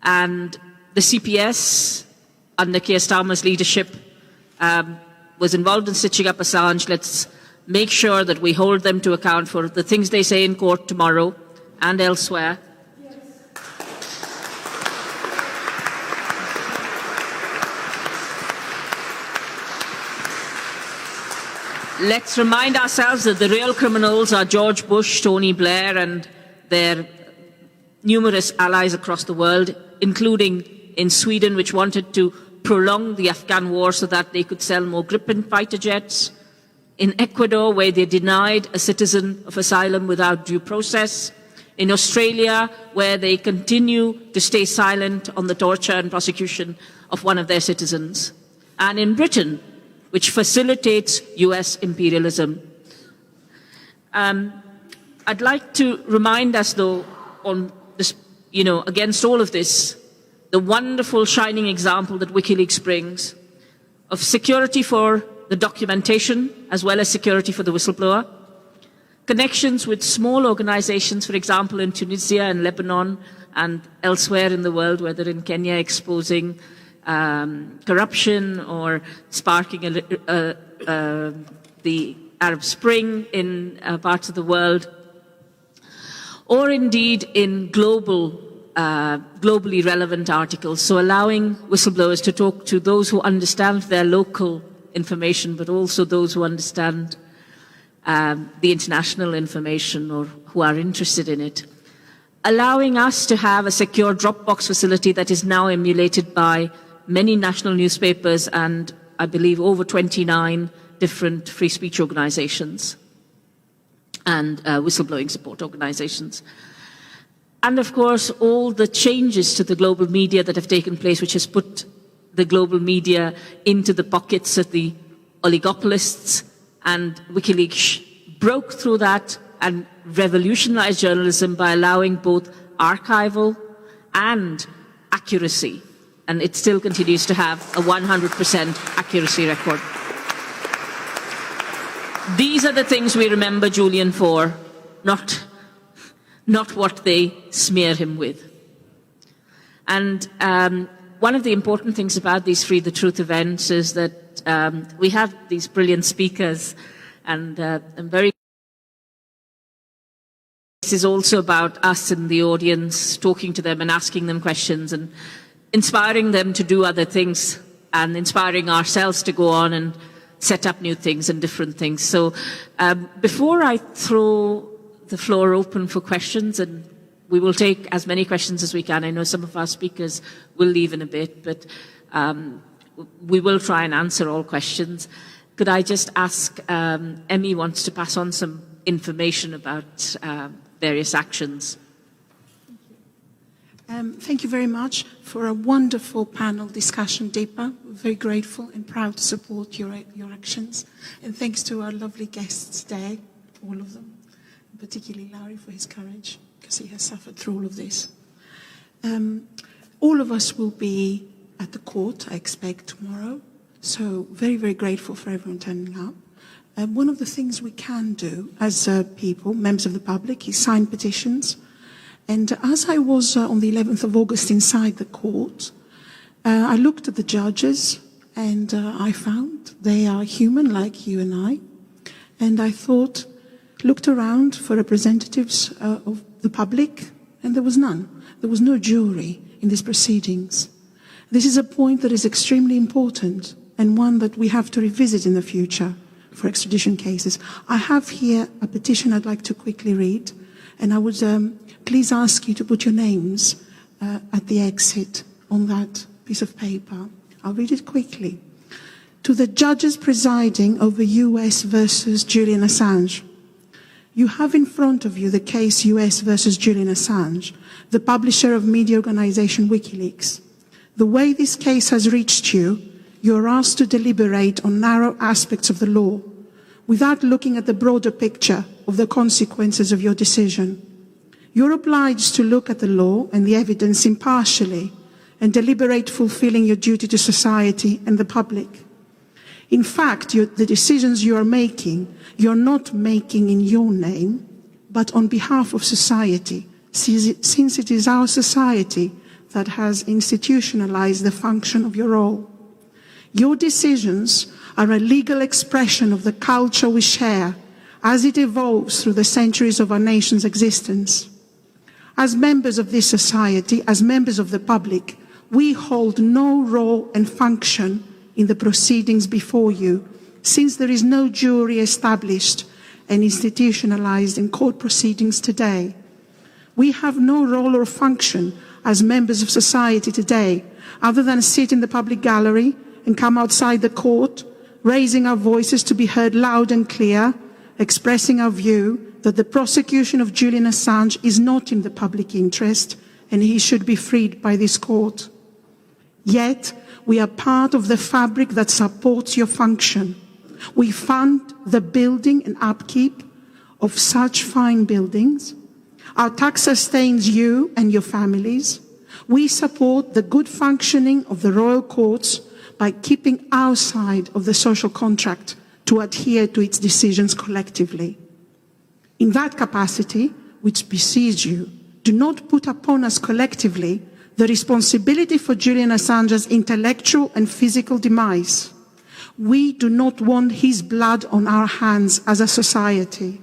and the CPS, under Keir Starmer's leadership, was involved in stitching up Assange. Let's make sure that we hold them to account for the things they say in court tomorrow and elsewhere. Let's remind ourselves that the real criminals are George Bush, Tony Blair, and their numerous allies across the world, including in Sweden, which wanted to prolong the Afghan war so that they could sell more Gripen fighter jets, in Ecuador, where they denied a citizen of asylum without due process, in Australia, where they continue to stay silent on the torture and prosecution of one of their citizens, and in Britain, which facilitates US imperialism. I'd like to remind us, though, on this, against all of this, the wonderful shining example that WikiLeaks brings of security for the documentation as well as security for the whistleblower, connections with small organizations, for example, in Tunisia and Lebanon and elsewhere in the world, whether in Kenya exposing corruption or sparking the Arab Spring in parts of the world, or indeed in globally relevant articles. So allowing whistleblowers to talk to those who understand their local information, but also those who understand the international information or who are interested in it. Allowing us to have a secure Dropbox facility that is now emulated by many national newspapers and, I believe, over 29 different free speech organizations and whistleblowing support organizations. And, of course, all the changes to the global media that have taken place, which has put the global media into the pockets of the oligopolists, and WikiLeaks broke through that and revolutionized journalism by allowing both archival and accuracy. And it still continues to have a 100% accuracy record. These are the things we remember Julian for, not what they smear him with. And one of the important things about these Free the Truth events is that we have these brilliant speakers, and I'm very. This is also about us in the audience, talking to them and asking them questions and inspiring them to do other things and inspiring ourselves to go on and set up new things and different things. So before I throw the floor open for questions, and we will take as many questions as we can. I know some of our speakers will leave in a bit, but we will try and answer all questions. Could I just ask, Emmy wants to pass on some information about various actions. Thank you very much for a wonderful panel discussion, Deepa. We're very grateful and proud to support your actions. And thanks to our lovely guests today, all of them, and particularly Larry for his courage, because he has suffered through all of this. All of us will be at the court, I expect, tomorrow. So very, very grateful for everyone turning up. One of the things we can do as people, members of the public, is sign petitions. And as I was on the 11th of August inside the court, I looked at the judges and I found they are human like you and I. And I looked around for representatives of the public, and there was none. There was no jury in these proceedings. This is a point that is extremely important and one that we have to revisit in the future for extradition cases. I have here a petition I'd like to quickly read, and I would please ask you to put your names at the exit on that piece of paper. I'll read it quickly. To the judges presiding over US versus Julian Assange. You have in front of you the case US versus Julian Assange, the publisher of media organization WikiLeaks. The way this case has reached you, you are asked to deliberate on narrow aspects of the law without looking at the broader picture of the consequences of your decision. You're obliged to look at the law and the evidence impartially and deliberate fulfilling your duty to society and the public. In fact, the decisions you are making, you're not making in your name, but on behalf of society, since it is our society that has institutionalized the function of your role. Your decisions are a legal expression of the culture we share as it evolves through the centuries of our nation's existence. As members of this society, as members of the public, we hold no role and function in the proceedings before you, since there is no jury established and institutionalized in court proceedings today. We have no role or function as members of society today, other than sit in the public gallery and come outside the court, raising our voices to be heard loud and clear, expressing our view that the prosecution of Julian Assange is not in the public interest and he should be freed by this court. Yet, we are part of the fabric that supports your function. We fund the building and upkeep of such fine buildings. Our tax sustains you and your families. We support the good functioning of the royal courts by keeping our side of the social contract to adhere to its decisions collectively. In that capacity, which beseech you, do not put upon us collectively the responsibility for Julian Assange's intellectual and physical demise. We do not want his blood on our hands as a society.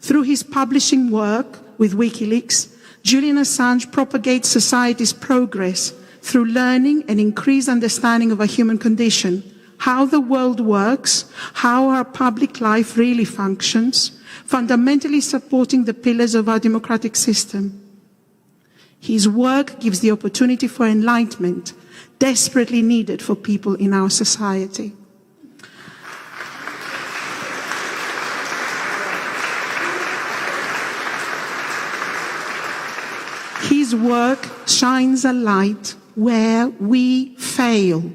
Through his publishing work with WikiLeaks, Julian Assange propagates society's progress through learning and increased understanding of a human condition, how the world works, how our public life really functions, fundamentally supporting the pillars of our democratic system. His work gives the opportunity for enlightenment, desperately needed for people in our society. His work shines a light where we fail.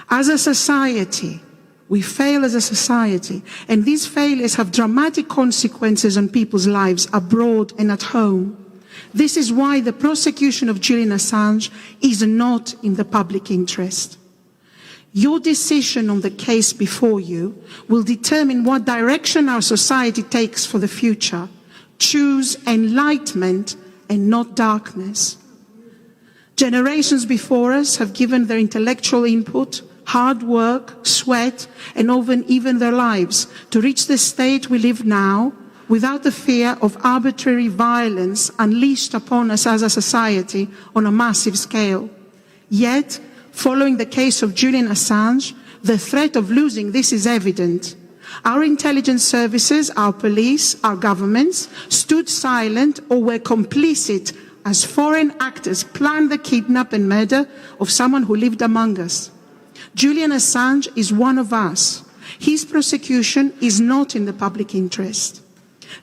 As a society, we fail as a society, and these failures have dramatic consequences on people's lives abroad and at home. This is why the prosecution of Julian Assange is not in the public interest. Your decision on the case before you will determine what direction our society takes for the future. Choose enlightenment and not darkness. Generations before us have given their intellectual input, hard work, sweat, and often even their lives to reach the state we live now without the fear of arbitrary violence unleashed upon us as a society on a massive scale. Yet, following the case of Julian Assange, the threat of losing this is evident. Our intelligence services, our police, our governments stood silent or were complicit as foreign actors planned the kidnap and murder of someone who lived among us. Julian Assange is one of us. His prosecution is not in the public interest.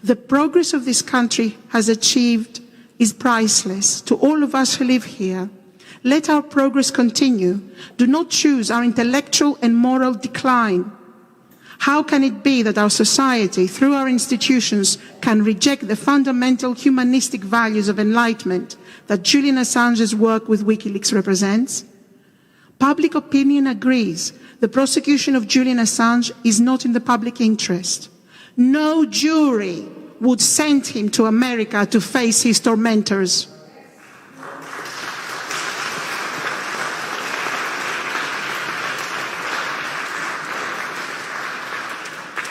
The progress of this country has achieved is priceless to all of us who live here. Let our progress continue. Do not choose our intellectual and moral decline. How can it be that our society, through our institutions, can reject the fundamental humanistic values of enlightenment that Julian Assange's work with WikiLeaks represents? Public opinion agrees. The prosecution of Julian Assange is not in the public interest. No jury would send him to America to face his tormentors.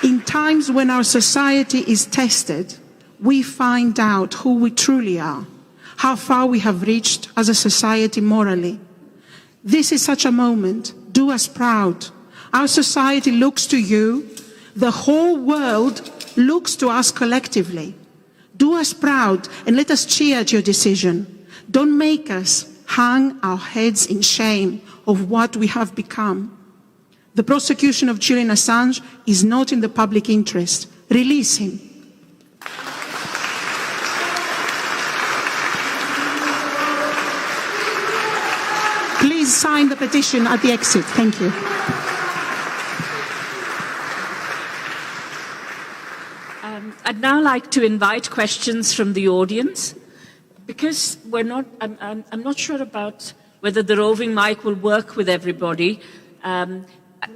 In times when our society is tested, we find out who we truly are, how far we have reached as a society morally. This is such a moment. Do us proud. Our society looks to you. The whole world looks to us collectively. Do us proud and let us cheer at your decision. Don't make us hang our heads in shame of what we have become. The prosecution of Julian Assange is not in the public interest. Release him. Please sign the petition at the exit. Thank you. I'd now like to invite questions from the audience. Because I'm not sure about whether the roving mic will work with everybody.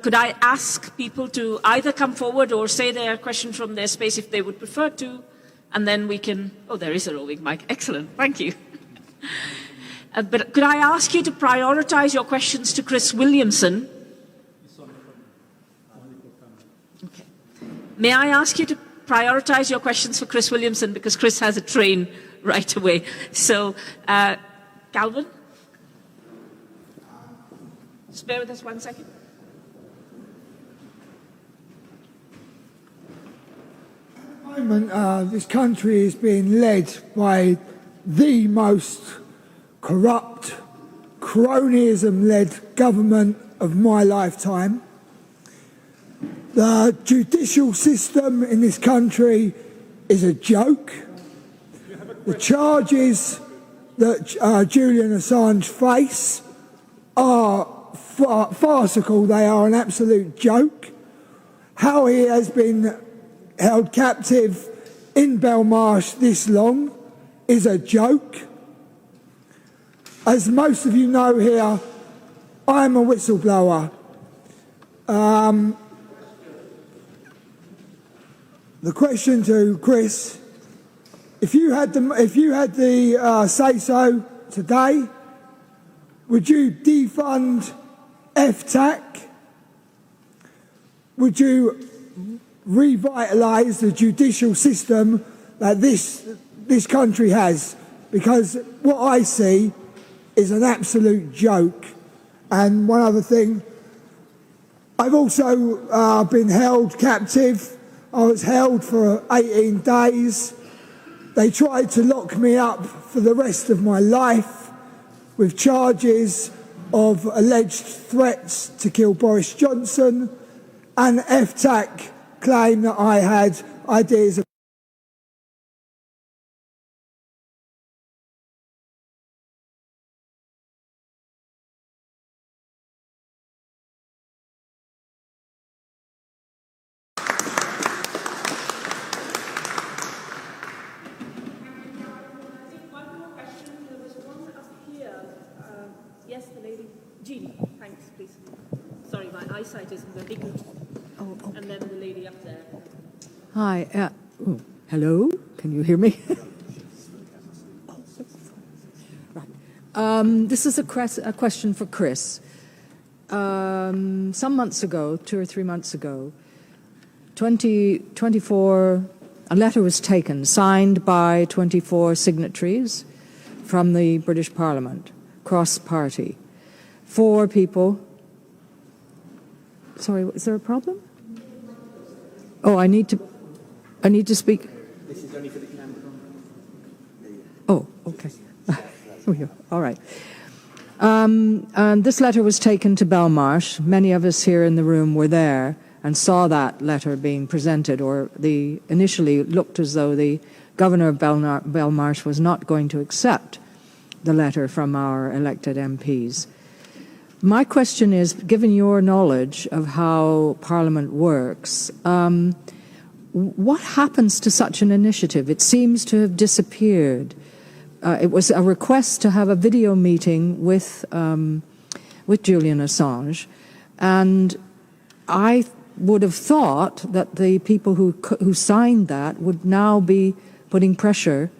Could I ask people to either come forward or say their question from their space if they would prefer to? and then we can, oh, there is a roving mic. Excellent, thank you. But could I ask you to prioritize your questions to Chris Williamson? Okay. May I ask you to prioritize your questions for Chris Williamson, because Chris has a train right away. So, Calvin? Just bear with us 1 second. At the moment, this country is being led by the most corrupt, cronyism-led government of my lifetime. The judicial system in this country is a joke. The charges that Julian Assange face are farcical. They are an absolute joke. How he has been held captive in Belmarsh this long is a joke. As most of you know here, I'm a whistleblower. The question to Chris: if you had the say-so today, would you defund FTAC? Would you revitalise the judicial system that this country has? Because what I see is an absolute joke. And one other thing, I've also been held captive. I was held for 18 days. They tried to lock me up for the rest of my life with charges of alleged threats to kill Boris Johnson, and FTAC claim that I had ideas of Yes, the lady. Jean, thanks, please. Sorry, my eyesight isn't very good. Oh, okay. And then the lady up there. Hi. Hello? Can you hear me? Right. This is a question for Chris. Some months ago, 2 or 3 months ago, a letter was taken, signed by 24 signatories from the British Parliament, cross-party. 4 people. Sorry, is there a problem? Oh, I need to speak. This is only for the camera. Oh, okay. All right. And this letter was taken to Belmarsh. Many of us here in the room were there and saw that letter being presented, or initially looked as though the governor of Belmarsh was not going to accept the letter from our elected MPs. My question is, given your knowledge of how Parliament works, what happens to such an initiative? It seems to have disappeared. It was a request to have a video meeting with Julian Assange, and I would have thought that the people who signed that would now be putting pressure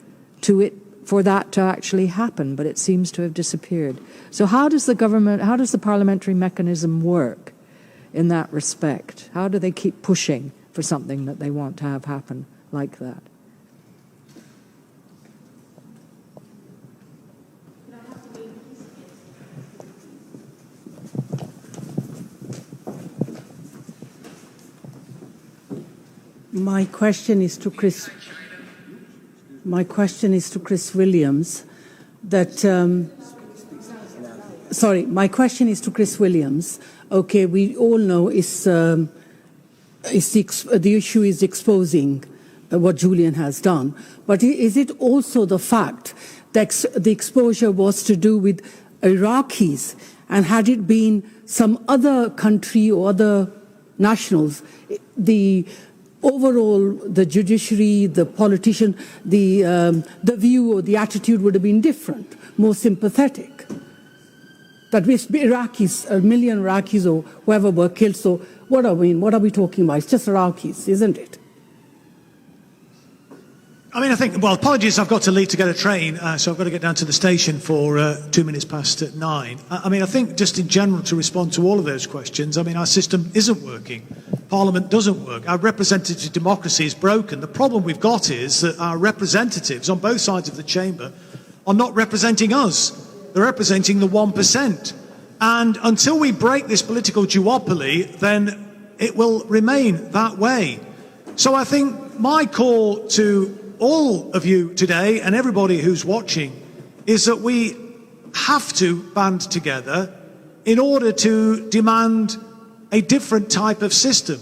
to it for that to actually happen, but it seems to have disappeared. So how does the parliamentary mechanism work in that respect? How do they keep pushing for something that they want to have happen like that? My question is to Chris Williams. My question is to Chris Williams. Okay, we all know the issue is exposing what Julian has done, but is it also the fact that the exposure was to do with Iraqis, and had it been some other country or other nationals, the judiciary, the politician, the view or the attitude would have been different, more sympathetic. That Iraqis, 1 million Iraqis or whoever were killed, so what are we talking about? It's just Iraqis, isn't it? I think, well, apologies, I've got to leave to get a train, so I've got to get down to the station for 2 minutes past 9. I mean, I think just in general, to respond to all of those questions, I mean, our system isn't working. Parliament doesn't work. Our representative democracy is broken. The problem we've got is that our representatives on both sides of the chamber are not representing us. They're representing the 1%. And until we break this political duopoly, then it will remain that way. So I think my call to all of you today and everybody who's watching is that we have to band together in order to demand a different type of system.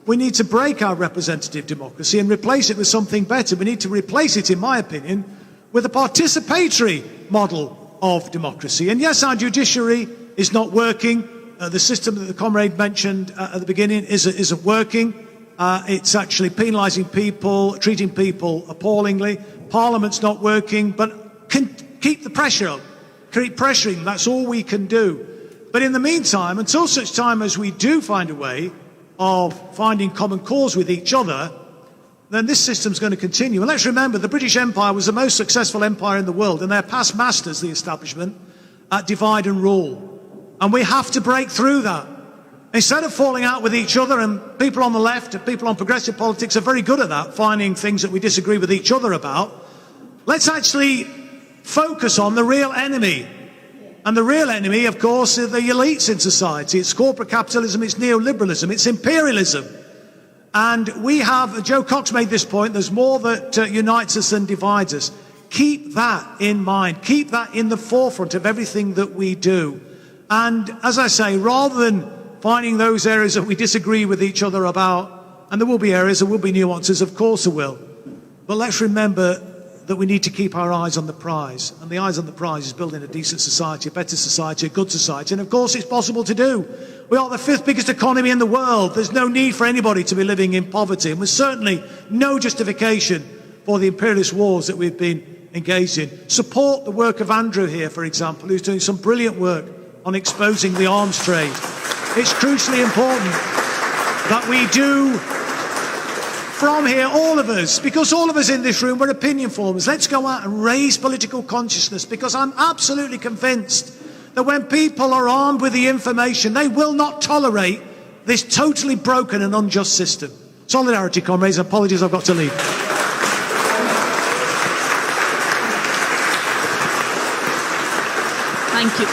We need to break our representative democracy and replace it with something better. We need to replace it, in my opinion, with a participatory model of democracy. And yes, our judiciary is not working. The system that the comrade mentioned at the beginning isn't working. It's actually penalising people, treating people appallingly. Parliament's not working, but keep the pressure up. Keep pressuring, that's all we can do. But in the meantime, until such time as we do find a way of finding common cause with each other, then this system's going to continue. And let's remember, the British Empire was the most successful empire in the world, and they're past masters, the establishment, at divide and rule. And we have to break through that. Instead of falling out with each other, and people on the left and people on progressive politics are very good at that, finding things that we disagree with each other about, let's actually focus on the real enemy. And the real enemy, of course, are the elites in society. It's corporate capitalism, it's neoliberalism, it's imperialism. And we have, Joe Cox made this point, there's more that unites us than divides us. Keep that in mind. Keep that in the forefront of everything that we do. And as I say, rather than finding those areas that we disagree with each other about, and there will be areas, there will be nuances, of course there will. But let's remember that we need to keep our eyes on the prize. And the eyes on the prize is building a decent society, a better society, a good society. And of course it's possible to do. We are the 5th biggest economy in the world. There's no need for anybody to be living in poverty. And there's certainly no justification for the imperialist wars that we've been engaged in. Support the work of Andrew here, for example, who's doing some brilliant work on exposing the arms trade. It's crucially important that we do from here, all of us, because all of us in this room, we're opinion formers. Let's go out and raise political consciousness, because I'm absolutely convinced that when people are armed with the information, they will not tolerate this totally broken and unjust system. Solidarity, comrades. Apologies, I've got to leave. Thank you.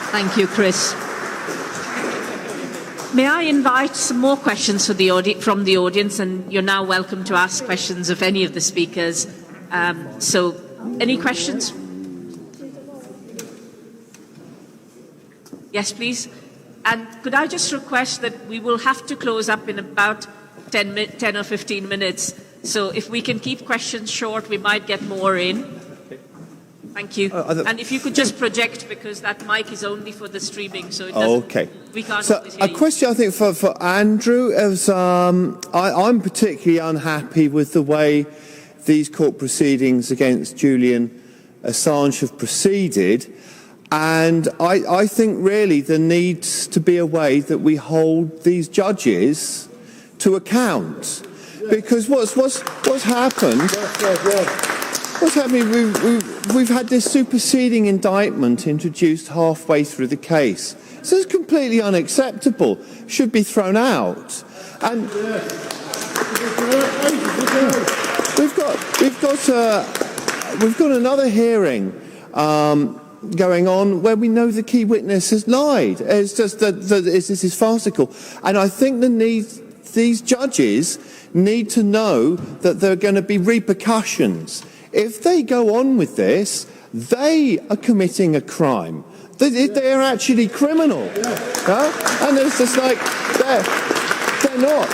Thank you, Chris. May I invite some more questions from the audience, and you're now welcome to ask questions of any of the speakers. So, any questions? Yes, please. And could I just request that we will have to close up in about 10 or 15 minutes. So if we can keep questions short, we might get more in. Thank you. And if you could just project, because that mic is only for the streaming, so it doesn't, okay. We can't So always hear a question, I think, for Andrew is, I'm particularly unhappy with the way these court proceedings against Julian Assange have proceeded, and I think really there needs to be a way that we hold these judges to account, because what's happened. What's happening? We've had this superseding indictment introduced halfway through the case. So it's completely unacceptable. Should be thrown out. And we've got another hearing going on where we know the key witness has lied. It's just that this is farcical. And I think these judges need to know that there are going to be repercussions. If they go on with this, they are committing a crime. They are actually criminal. And it's just like, they're not.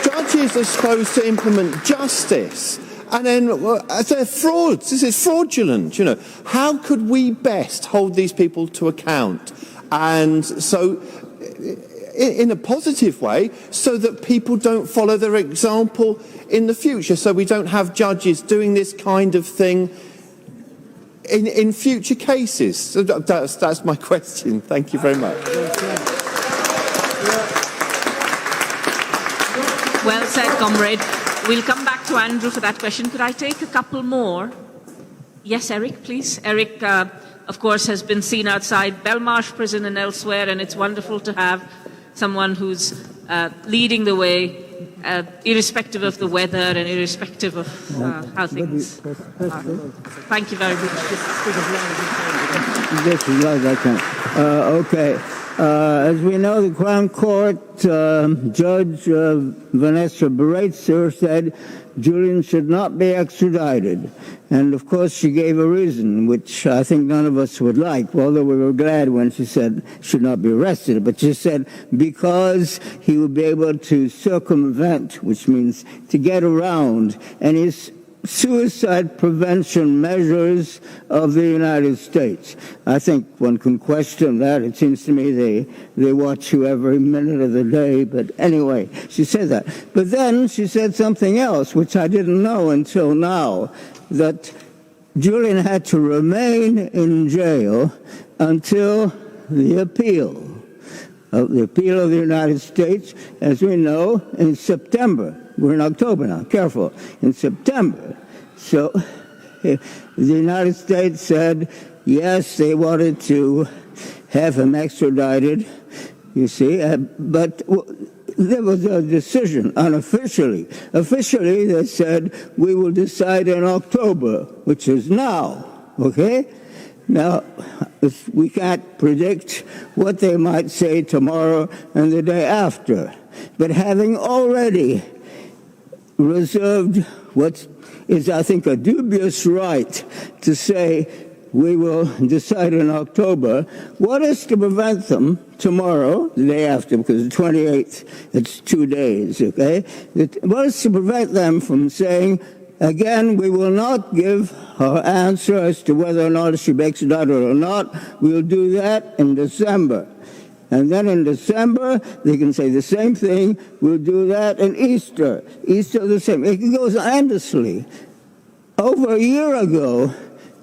Judges are supposed to implement justice. And then they're frauds. This is fraudulent. You know, how could we best hold these people to account? And so, in a positive way, so that people don't follow their example in the future, so we don't have judges doing this kind of thing in future cases. So that's my question. Thank you very much. comrade. We'll come back to Andrew for that question. Could I take a couple more? Yes, Eric, please. Eric, of course, has been seen outside Belmarsh prison and elsewhere, and it's wonderful to have someone who's leading the way, irrespective of the weather and irrespective of how things are. Thank you very much. Just as loud as I can. Okay. As we know, the Crown Court Judge Vanessa Baretzer said Julian should not be extradited. And, of course, she gave a reason, which I think none of us would like, although we were glad when she said should not be arrested. But she said because he would be able to circumvent, which means to get around, any suicide prevention measures of the United States. I think one can question that. It seems to me they watch you every minute of the day. But anyway, she said that. But then she said something else, which I didn't know until now, that Julian had to remain in jail until the appeal of the United States, as we know, in September. We're in October now, careful, in September. So the United States said, yes, they wanted to have him extradited, you see, but there was a decision unofficially. Officially, they said, we will decide in October, which is now, okay? Now, we can't predict what they might say tomorrow and the day after. But having already reserved what is, I think, a dubious right to say we will decide in October, what is to prevent them tomorrow, the day after, because the 28th, it's 2 days, okay? What is to prevent them from saying, again, we will not give our answer as to whether or not it should be extradited or not. We'll do that in December. And then in December, they can say the same thing. We'll do that in Easter. Easter the same. It goes endlessly. Over a year ago,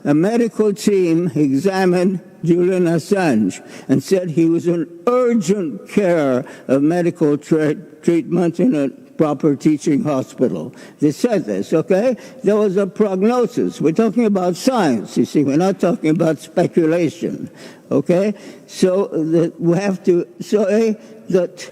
a medical team examined Julian Assange and said he was in urgent care of medical treatment in a proper teaching hospital. They said this, okay? There was a prognosis. We're talking about science, you see. We're not talking about speculation, okay? So we have to say that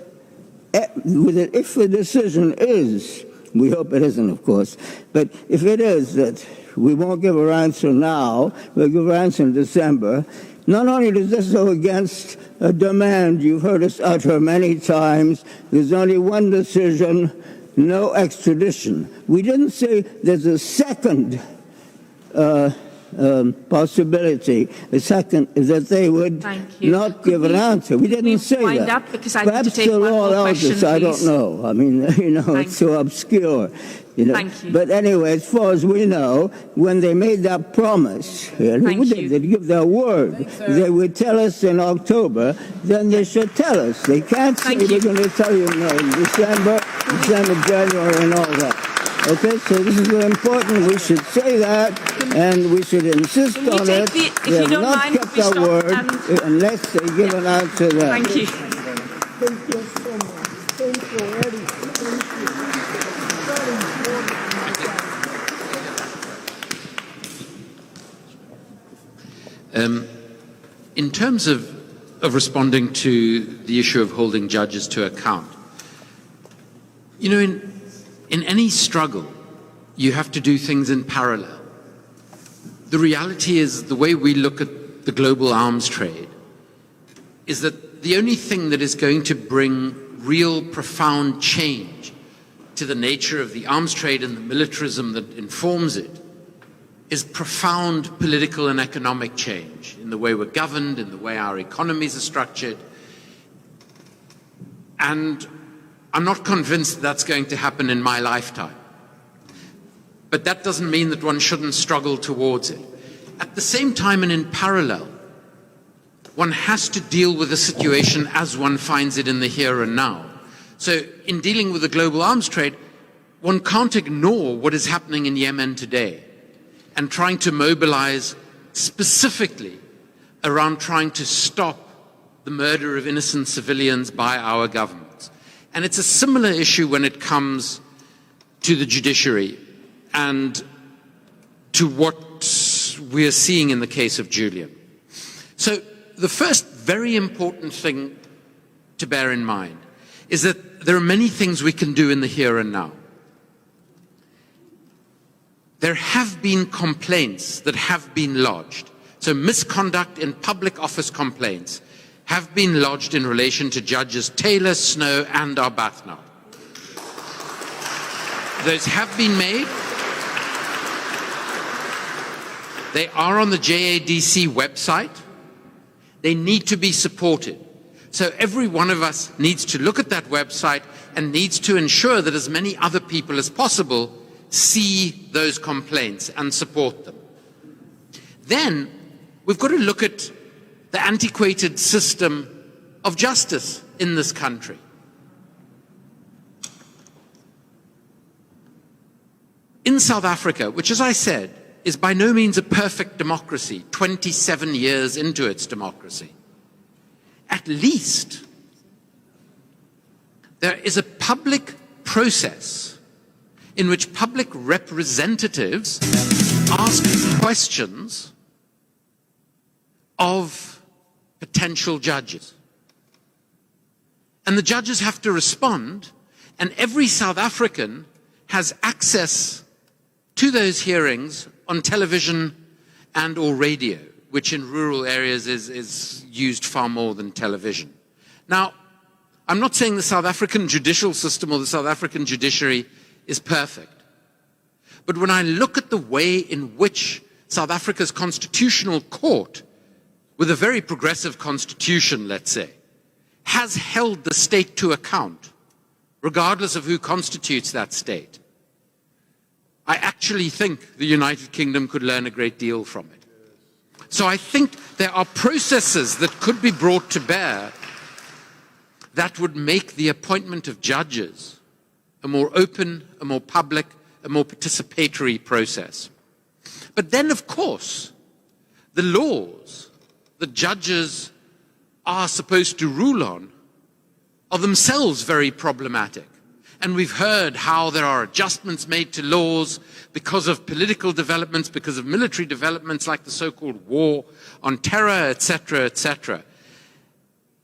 if the decision is, we hope it isn't, of course, but if it is that we won't give our answer now, we'll give our answer in December, not only does this go against a demand you've heard us utter many times, there's only one decision, no extradition. We didn't say there's a second possibility, a second, that they would not give an answer. We didn't say that. Up because I Perhaps need to take the one law more allows question, us, I don't please. know. I mean, it's so obscure. Thank you. But anyway, as far as we know, when they made that promise, they'd give their word. They would tell us in October, then they should tell us. They can't say they're going to tell you in December, January, and all that. Okay, so this is very important. We should say that, and we should insist on it. They have not kept our word unless they give an answer to that. Thank you. Thank you so much. Thank you already. In terms of responding to the issue of holding judges to account, you know, in any struggle, you have to do things in parallel. The reality is the way we look at the global arms trade is that the only thing that is going to bring real profound change to the nature of the arms trade and the militarism that informs it is profound political and economic change in the way we're governed, in the way our economies are structured. And I'm not convinced that's going to happen in my lifetime. But that doesn't mean that one shouldn't struggle towards it. At the same time and in parallel, one has to deal with the situation as one finds it in the here and now. So in dealing with the global arms trade, one can't ignore what is happening in Yemen today and trying to mobilize specifically around trying to stop the murder of innocent civilians by our governments. And it's a similar issue when it comes to the judiciary and to what we are seeing in the case of Julian. So the first very important thing to bear in mind is that there are many things we can do in the here and now. There have been complaints that have been lodged. So misconduct in public office complaints have been lodged in relation to Judges Taylor, Snow, and Arbuthnot. Those have been made. They are on the JADC website. They need to be supported. So every one of us needs to look at that website and needs to ensure that as many other people as possible see those complaints and support them. Then we've got to look at the antiquated system of justice in this country. In South Africa, which, as I said, is by no means a perfect democracy, 27 years into its democracy, at least there is a public process in which public representatives ask questions of potential judges. And the judges have to respond, and every South African has access to those hearings on television and or radio, which in rural areas is used far more than television. Now, I'm not saying the South African judicial system or the South African judiciary is perfect. But when I look at the way in which South Africa's constitutional court, with a very progressive constitution, let's say, has held the state to account, regardless of who constitutes that state, I actually think the United Kingdom could learn a great deal from it. So I think there are processes that could be brought to bear that would make the appointment of judges a more open, a more public, a more participatory process. But then, of course, the laws that judges are supposed to rule on are themselves very problematic. And we've heard how there are adjustments made to laws because of political developments, because of military developments like the so-called war on terror, etc., etc.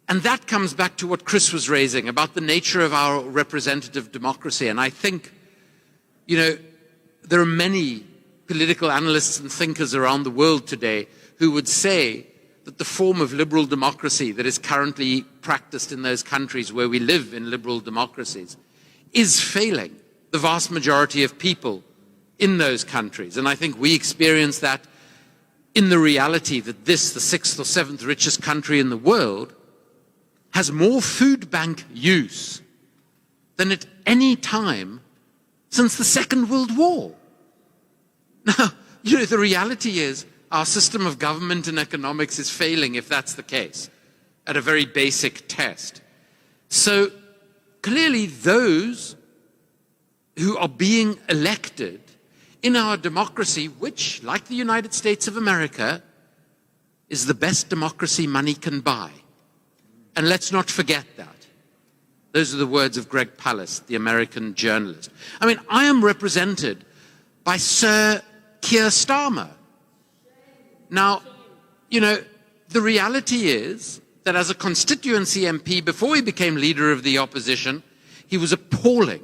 And that comes back to what Chris was raising about the nature of our representative democracy. And I think, there are many political analysts and thinkers around the world today who would say that the form of liberal democracy that is currently practiced in those countries where we live in liberal democracies is failing the vast majority of people in those countries. And I think we experience that in the reality that this, the 6th or 7th richest country in the world, has more food bank use than at any time since the Second World War. Now, the reality is our system of government and economics is failing if that's the case, at a very basic test. So clearly those who are being elected in our democracy, which, like the United States of America, is the best democracy money can buy. And let's not forget that. Those are the words of Greg Palast, the American journalist. I am represented by Sir Keir Starmer. Now, the reality is that as a constituency MP, before he became leader of the opposition, he was appalling.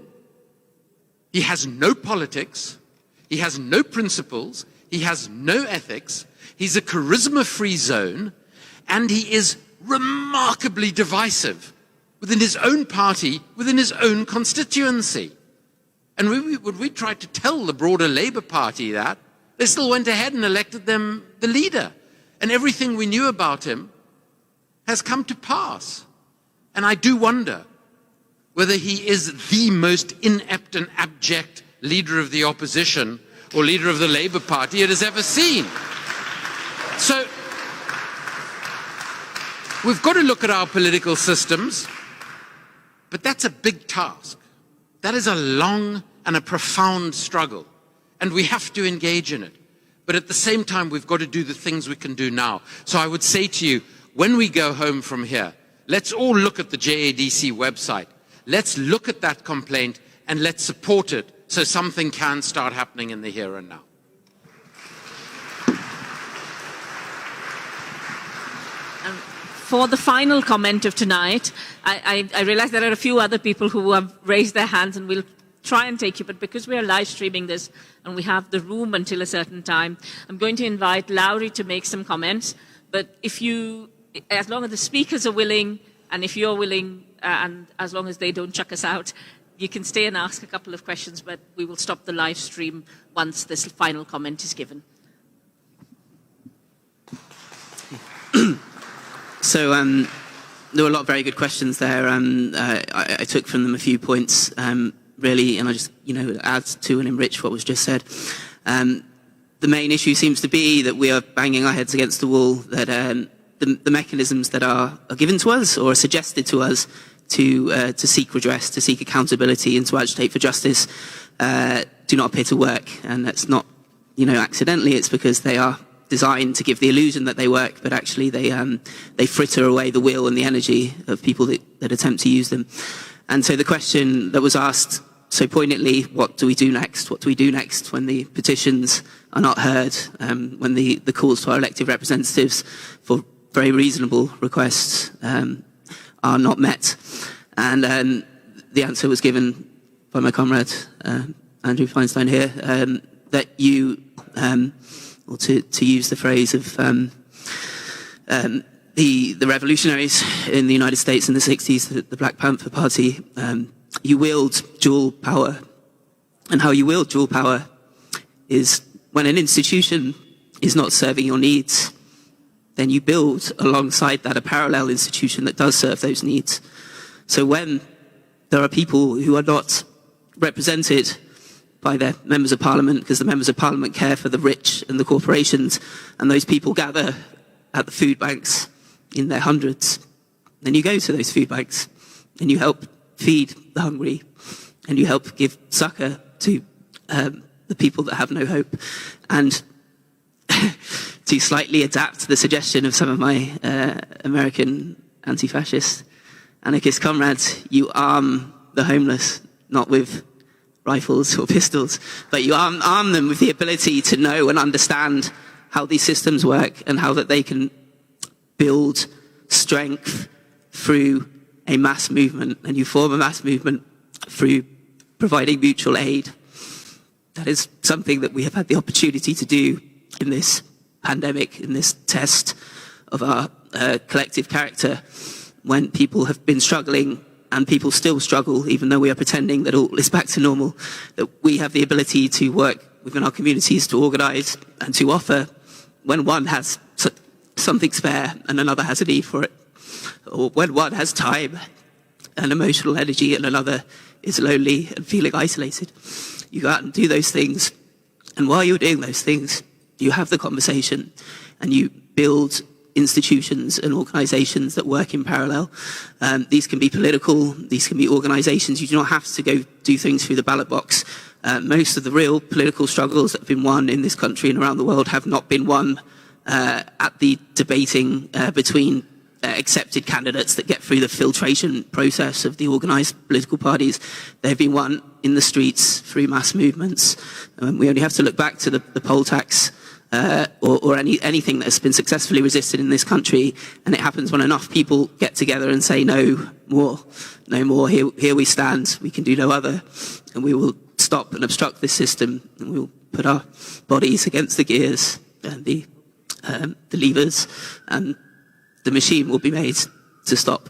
He has no politics, he has no principles, he has no ethics, he's a charisma-free zone, and he is remarkably divisive within his own party, within his own constituency. And when we tried to tell the broader Labour Party that, they still went ahead and elected them the leader. And everything we knew about him has come to pass. And I do wonder whether he is the most inept and abject leader of the opposition or leader of the Labour Party it has ever seen. So we've got to look at our political systems, but that's a big task. That is a long and a profound struggle, and we have to engage in it. But at the same time, we've got to do the things we can do now. So I would say to you, when we go home from here, let's all look at the JADC website. Let's look at that complaint and let's support it so something can start happening in the here and now. For the final comment of tonight, I realize there are a few other people who have raised their hands, and we'll try and take you, but because we are live streaming this and we have the room until a certain time, I'm going to invite Lowry to make some comments. But as long as the speakers are willing, and if you're willing, and as long as they don't chuck us out, you can stay and ask a couple of questions, but we will stop the live stream once this final comment is given. So there were a lot of very good questions there. I took from them a few points, really, and I just, add to and enrich what was just said. The main issue seems to be that we are banging our heads against the wall, that the mechanisms that are given to us or are suggested to us to seek redress, to seek accountability and to agitate for justice do not appear to work. And that's not, accidentally, it's because they are designed to give the illusion that they work, but actually they fritter away the will and the energy of people that attempt to use them. And so the question that was asked so poignantly, what do we do next? What do we do next when the petitions are not heard, when the calls to our elected representatives for very reasonable requests are not met? And the answer was given by my comrade, Andrew Feinstein here, that you, or to use the phrase of the revolutionaries in the United States in the 60s, the Black Panther Party, you wield dual power. And how you wield dual power is when an institution is not serving your needs, then you build alongside that a parallel institution that does serve those needs. So when there are people who are not represented by their members of parliament, because the members of parliament care for the rich and the corporations, and those people gather at the food banks in their hundreds, then you go to those food banks and you help feed the hungry, and you help give succor to the people that have no hope. And to slightly adapt the suggestion of some of my American anti-fascist anarchist comrades, you arm the homeless, not with rifles or pistols, but you arm them with the ability to know and understand how these systems work and how that they can build strength through a mass movement, and you form a mass movement through providing mutual aid. That is something that we have had the opportunity to do in this pandemic, in this test of our collective character, when people have been struggling and people still struggle, even though we are pretending that all is back to normal, that we have the ability to work within our communities to organise and to offer when one has something spare and another has a need for it, or when one has time and emotional energy and another is lonely and feeling isolated. You go out and do those things, and while you're doing those things, you have the conversation and you build institutions and organisations that work in parallel. These can be political, these can be organisations. You do not have to go do things through the ballot box. Most of the real political struggles that have been won in this country and around the world have not been won at the debating between accepted candidates that get through the filtration process of the organised political parties. They've been won in the streets through mass movements. We only have to look back to the poll tax or anything that has been successfully resisted in this country, and it happens when enough people get together and say no more, here we stand, we can do no other, and we will stop and obstruct this system, and we will put our bodies against the gears and the levers, and the machine will be made to stop.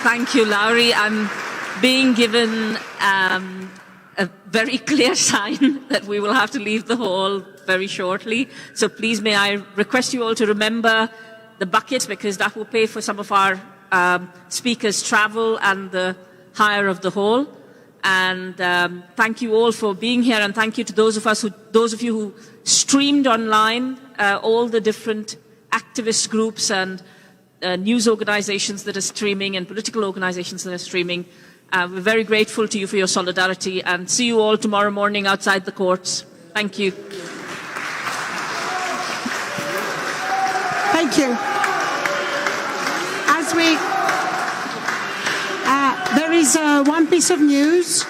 Thank you, Lowry. I'm being given a very clear sign that we will have to leave the hall very shortly. So please, may I request you all to remember the buckets, because that will pay for some of our speakers' travel and the hire of the hall. And thank you all for being here, and thank you to those of you who streamed online, all the different activist groups and news organizations that are streaming and political organizations that are streaming. We're very grateful to you for your solidarity, and see you all tomorrow morning outside the courts. Thank you. Thank you. is one piece of news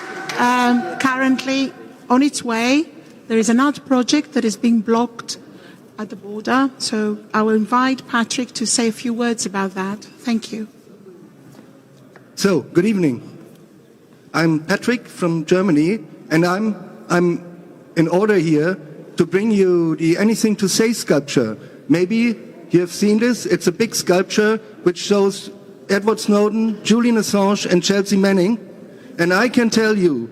currently on its way. There is another project that is being blocked at the border. So I will invite Patrick to say a few words about that. Thank you. So, good evening. I'm Patrick from Germany, and I'm in order here to bring you the Anything to Say sculpture. Maybe you have seen this. It's a big sculpture which shows Edward Snowden, Julian Assange, and Chelsea Manning. And I can tell you,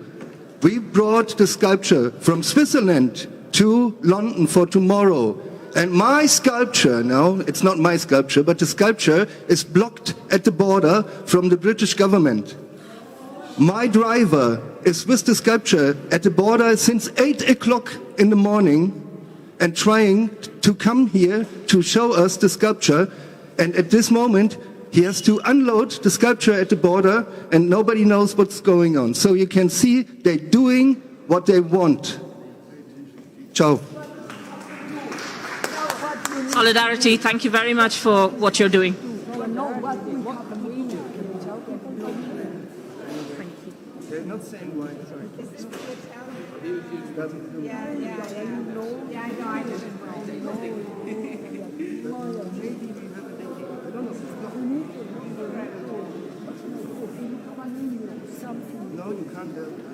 we brought the sculpture from Switzerland to London for tomorrow. And my sculpture, no, it's not my sculpture, but the sculpture is blocked at the border from the British government. My driver is with the sculpture at the border since 8 o'clock in the morning and trying to come here to show us the sculpture. And at this moment, he has to unload the sculpture at the border and nobody knows what's going on. So you can see they're doing what they want. Ciao. Solidarity, thank you very much for what you're doing. They're not saying why, sorry. No, you can't have